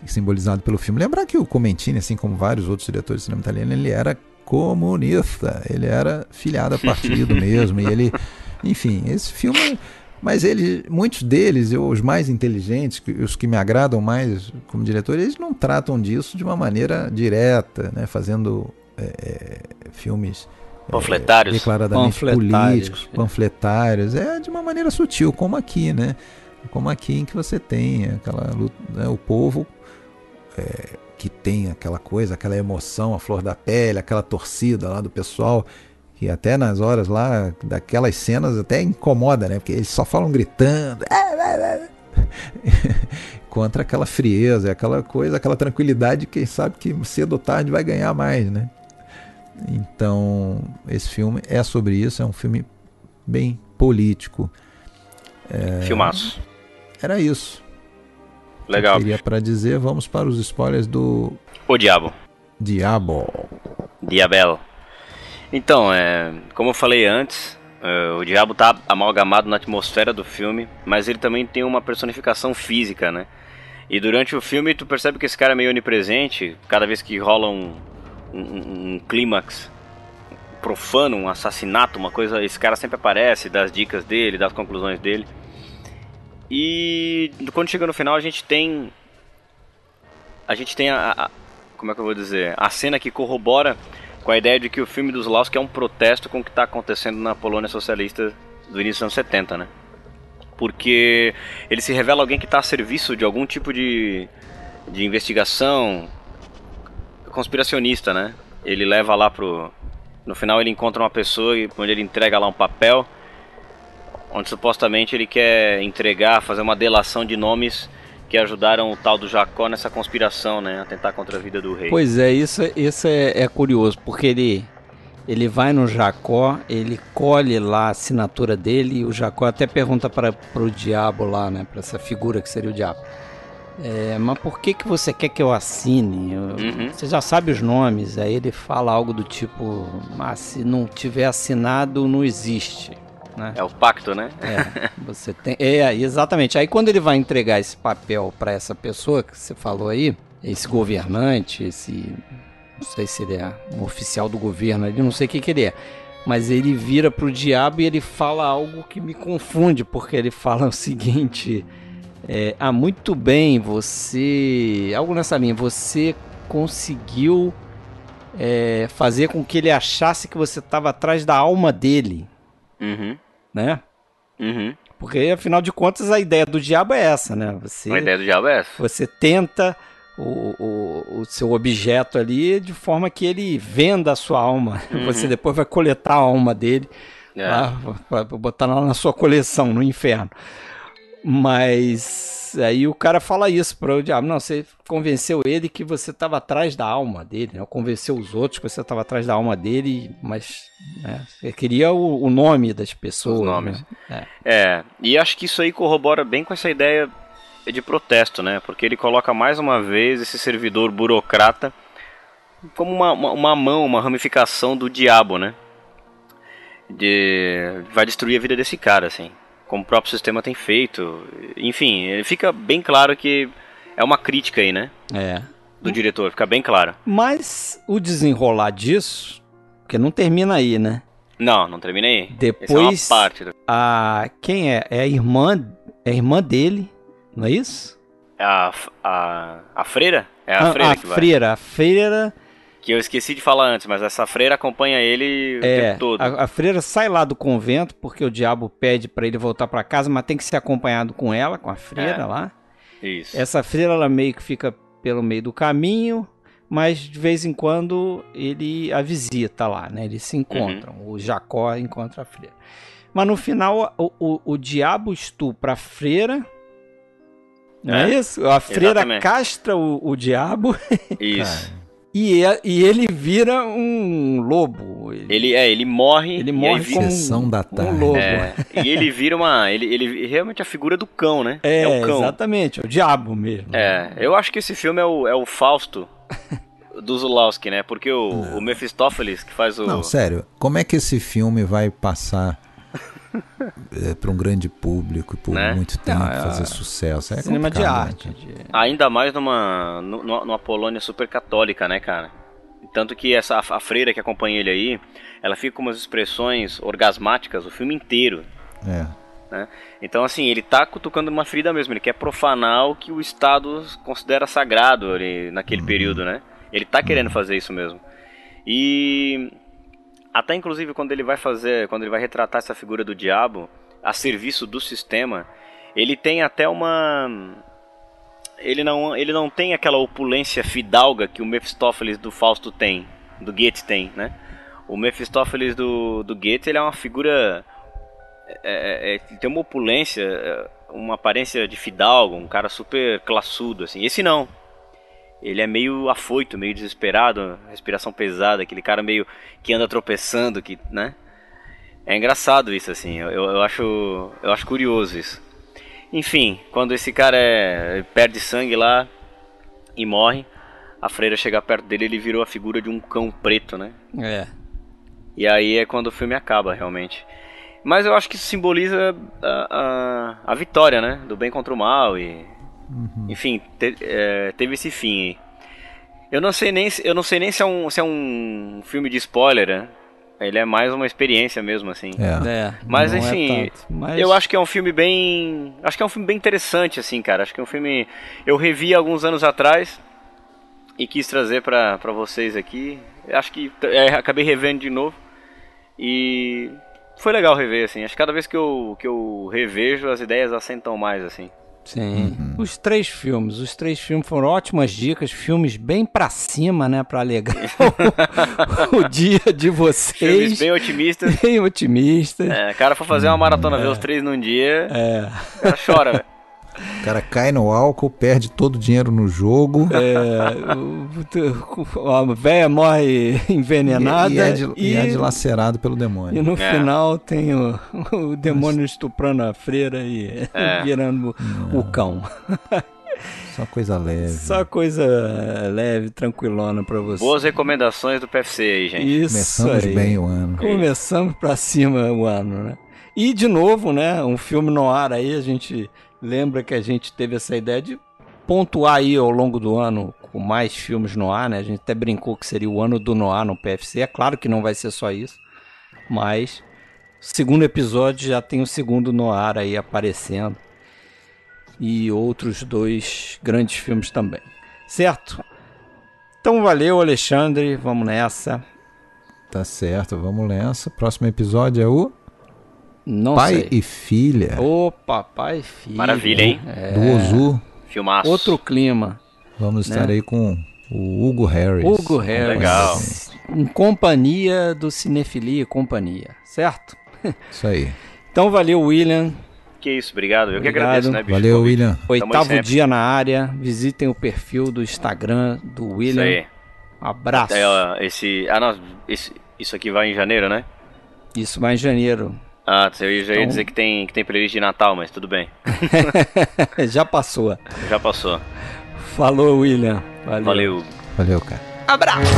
simbolizado pelo filme. Lembrar que o Comencini, assim como vários outros diretores de cinema italiano, ele era comunista, ele era filiado a partido mesmo, e ele, enfim, esse filme, mas muitos deles, os mais inteligentes, os que me agradam mais como diretor, eles não tratam disso de uma maneira direta, né, fazendo filmes panfletários, declaradamente políticos, panfletários, de uma maneira sutil, como aqui, né? como aqui, em que você tem aquela luta, né, o povo que tem aquela coisa, aquela emoção, a flor da pele, aquela torcida lá do pessoal, que até nas horas lá, daquelas cenas até incomoda, né? Porque eles só falam gritando, contra aquela frieza, aquela coisa, aquela tranquilidade, quem sabe que cedo ou tarde vai ganhar mais, né? Então, esse filme é sobre isso, é um filme bem político. Filmaço. Era isso. Legal. Eu queria para dizer, vamos para os spoilers do O Diabo. Diablo. Então, como eu falei antes, o diabo tá amalgamado na atmosfera do filme, mas ele também tem uma personificação física, né? E durante o filme tu percebe que esse cara é meio onipresente, cada vez que rola um clímax profano, um assassinato, uma coisa, esse cara sempre aparece, dá as dicas dele, dá as conclusões dele. E quando chega no final a gente tem como é que eu vou dizer, a cena que corrobora com a ideia de que o filme dos Laos é um protesto com o que está acontecendo na Polônia socialista do início dos anos 70, né? Porque ele se revela alguém que está a serviço de algum tipo de investigação conspiracionista, né? Ele leva lá no final ele encontra uma pessoa onde ele entrega lá um papel onde supostamente ele quer fazer uma delação de nomes que ajudaram o tal do Jacó nessa conspiração, né, a tentar contra a vida do rei. Pois é, isso é curioso, porque ele vai no Jacó, ele colhe lá a assinatura dele, e o Jacó até pergunta para o diabo lá, né, para essa figura que seria o diabo. Mas por que você quer que eu assine? Você já sabe os nomes. Aí ele fala algo do tipo, se não tiver assinado, não existe. Né? É o pacto, né? Você tem. Exatamente. Aí quando ele vai entregar esse papel para essa pessoa que você falou aí, esse governante, não sei se ele é um oficial do governo, eu não sei o que ele é, mas ele vira pro diabo e ele fala algo que me confunde, porque ele fala o seguinte: muito bem, algo nessa linha, você conseguiu fazer com que ele achasse que você estava atrás da alma dele. Né? Porque afinal de contas a ideia do diabo é essa, né? A ideia do diabo é essa. Você tenta o seu objeto ali de forma que ele venda a sua alma. Você depois vai coletar a alma dele para botar lá na sua coleção no inferno. Mas aí o cara fala isso para o diabo: não, você convenceu ele que você estava atrás da alma dele, né? Convenceu os outros que você estava atrás da alma dele, mas você queria o nome das pessoas. Os nomes. Né? E acho que isso aí corrobora bem com essa ideia de protesto, né? Porque ele coloca mais uma vez esse servidor burocrata como uma mão, uma ramificação do diabo, né? Vai destruir a vida desse cara, assim, como o próprio sistema tem feito. Enfim, fica bem claro que é uma crítica aí, né? Do diretor, fica bem claro. Mas o desenrolar disso, porque não termina aí, né? Não termina aí. Depois, essa é uma parte. Quem é? É a irmã dele, não é isso? A freira? É a freira que vai. A freira... Que eu esqueci de falar antes, mas essa freira acompanha ele o tempo todo. A freira sai lá do convento porque o diabo pede para ele voltar para casa, mas tem que ser acompanhado com ela, com a freira lá. Isso. Essa freira, ela meio que fica pelo meio do caminho, mas de vez em quando ele a visita lá, né? Eles se encontram. O Jacó encontra a freira. Mas no final, o diabo estupra a freira. Não é isso? A freira castra o diabo. Isso. E ele vira um lobo. Ele morre. Ele morre como um lobo. E ele vira ele realmente a figura do cão, né? É o cão. Exatamente, é o diabo mesmo. Eu acho que esse filme é o Fausto do Zulawski, né? Porque o Mephistófeles que faz o... Não, sério, como é que esse filme vai passar para um grande público por muito tempo, fazer sucesso? Cinema de arte. Ainda mais numa Polônia super católica, né, cara? Tanto que a freira que acompanha ele aí, ela fica com umas expressões orgasmáticas o filme inteiro. Né? Então, assim, ele tá cutucando uma ferida mesmo. Ele quer profanar o que o Estado considera sagrado ali naquele período, né? Ele tá querendo fazer isso mesmo. E... até inclusive quando ele vai retratar essa figura do diabo a serviço do sistema, Ele tem até uma... Ele não tem aquela opulência fidalga que o Mephistófeles do Fausto tem, do Goethe tem, né? O Mephistófeles do Goethe, ele é uma figura... Ele tem uma opulência, uma aparência de fidalgo, um cara super classudo, assim. Esse não. Ele é meio afoito, meio desesperado, respiração pesada, aquele cara meio que anda tropeçando, que, né? É engraçado isso, assim. Eu acho curioso isso. Enfim, quando esse cara perde sangue lá e morre, a freira chega perto dele, ele virou a figura de um cão preto, né? É. E aí é quando o filme acaba, realmente. Mas eu acho que isso simboliza a vitória, né? Do bem contra o mal e... Enfim, teve esse fim aí. Eu não sei nem se é um filme de spoiler, né? Ele é mais uma experiência mesmo, assim. Mas enfim, eu acho que é um filme bem... Acho que é um filme bem interessante, assim, cara. Acho que é um filme... Eu revi alguns anos atrás e quis trazer pra vocês aqui. Acho que acabei revendo de novo. E foi legal rever, assim. Acho que cada vez que eu revejo, as ideias assentam mais, assim. Sim. Os três filmes foram ótimas dicas, filmes bem pra cima, né, pra alegrar o dia de vocês. Filmes bem otimistas. Bem otimistas. O cara for fazer uma maratona, ver os três num dia, o cara chora, velho. O cara cai no álcool, perde todo o dinheiro no jogo. A véia morre envenenada e é dilacerado pelo demônio. E no final tem o demônio estuprando a freira e virando o cão. Só coisa leve. Só coisa leve, tranquilona pra você. Boas recomendações do PFC aí, gente. Isso. Começamos aí. bem o ano. Começamos pra cima o ano, né? E de novo, né? Um filme no ar aí, a gente lembra que a gente teve essa ideia de pontuar aí ao longo do ano com mais filmes no ar, né? A gente até brincou que seria o ano do Noir no PFC. É claro que não vai ser só isso, mas segundo episódio já tem o segundo Noir aí aparecendo. E outros 2 grandes filmes também. Certo? Então valeu, Alexandre. Vamos nessa. Tá certo, vamos nessa. Próximo episódio é o... Não Pai sei. e Filha. Opa, Pai e Filha. Maravilha, hein? Do Ozu. Filmaço. Outro clima. Vamos estar aí com o Hugo Harris. Hugo Harris. Legal. Em companhia do Cinefilia e Companhia. Certo? Isso aí. Então valeu, William. Que isso, obrigado. Eu que Obrigado. agradeço, né, bicho? Valeu, Convite. William. Oitavo dia na área. Visitem o perfil do Instagram do Isso William. aí. Abraço. Isso aqui vai em janeiro, né? Isso vai em janeiro. Eu já ia dizer que tem playlist de Natal, mas tudo bem. Já passou. Já passou. Falou, William. Valeu. Valeu, cara. Abraço.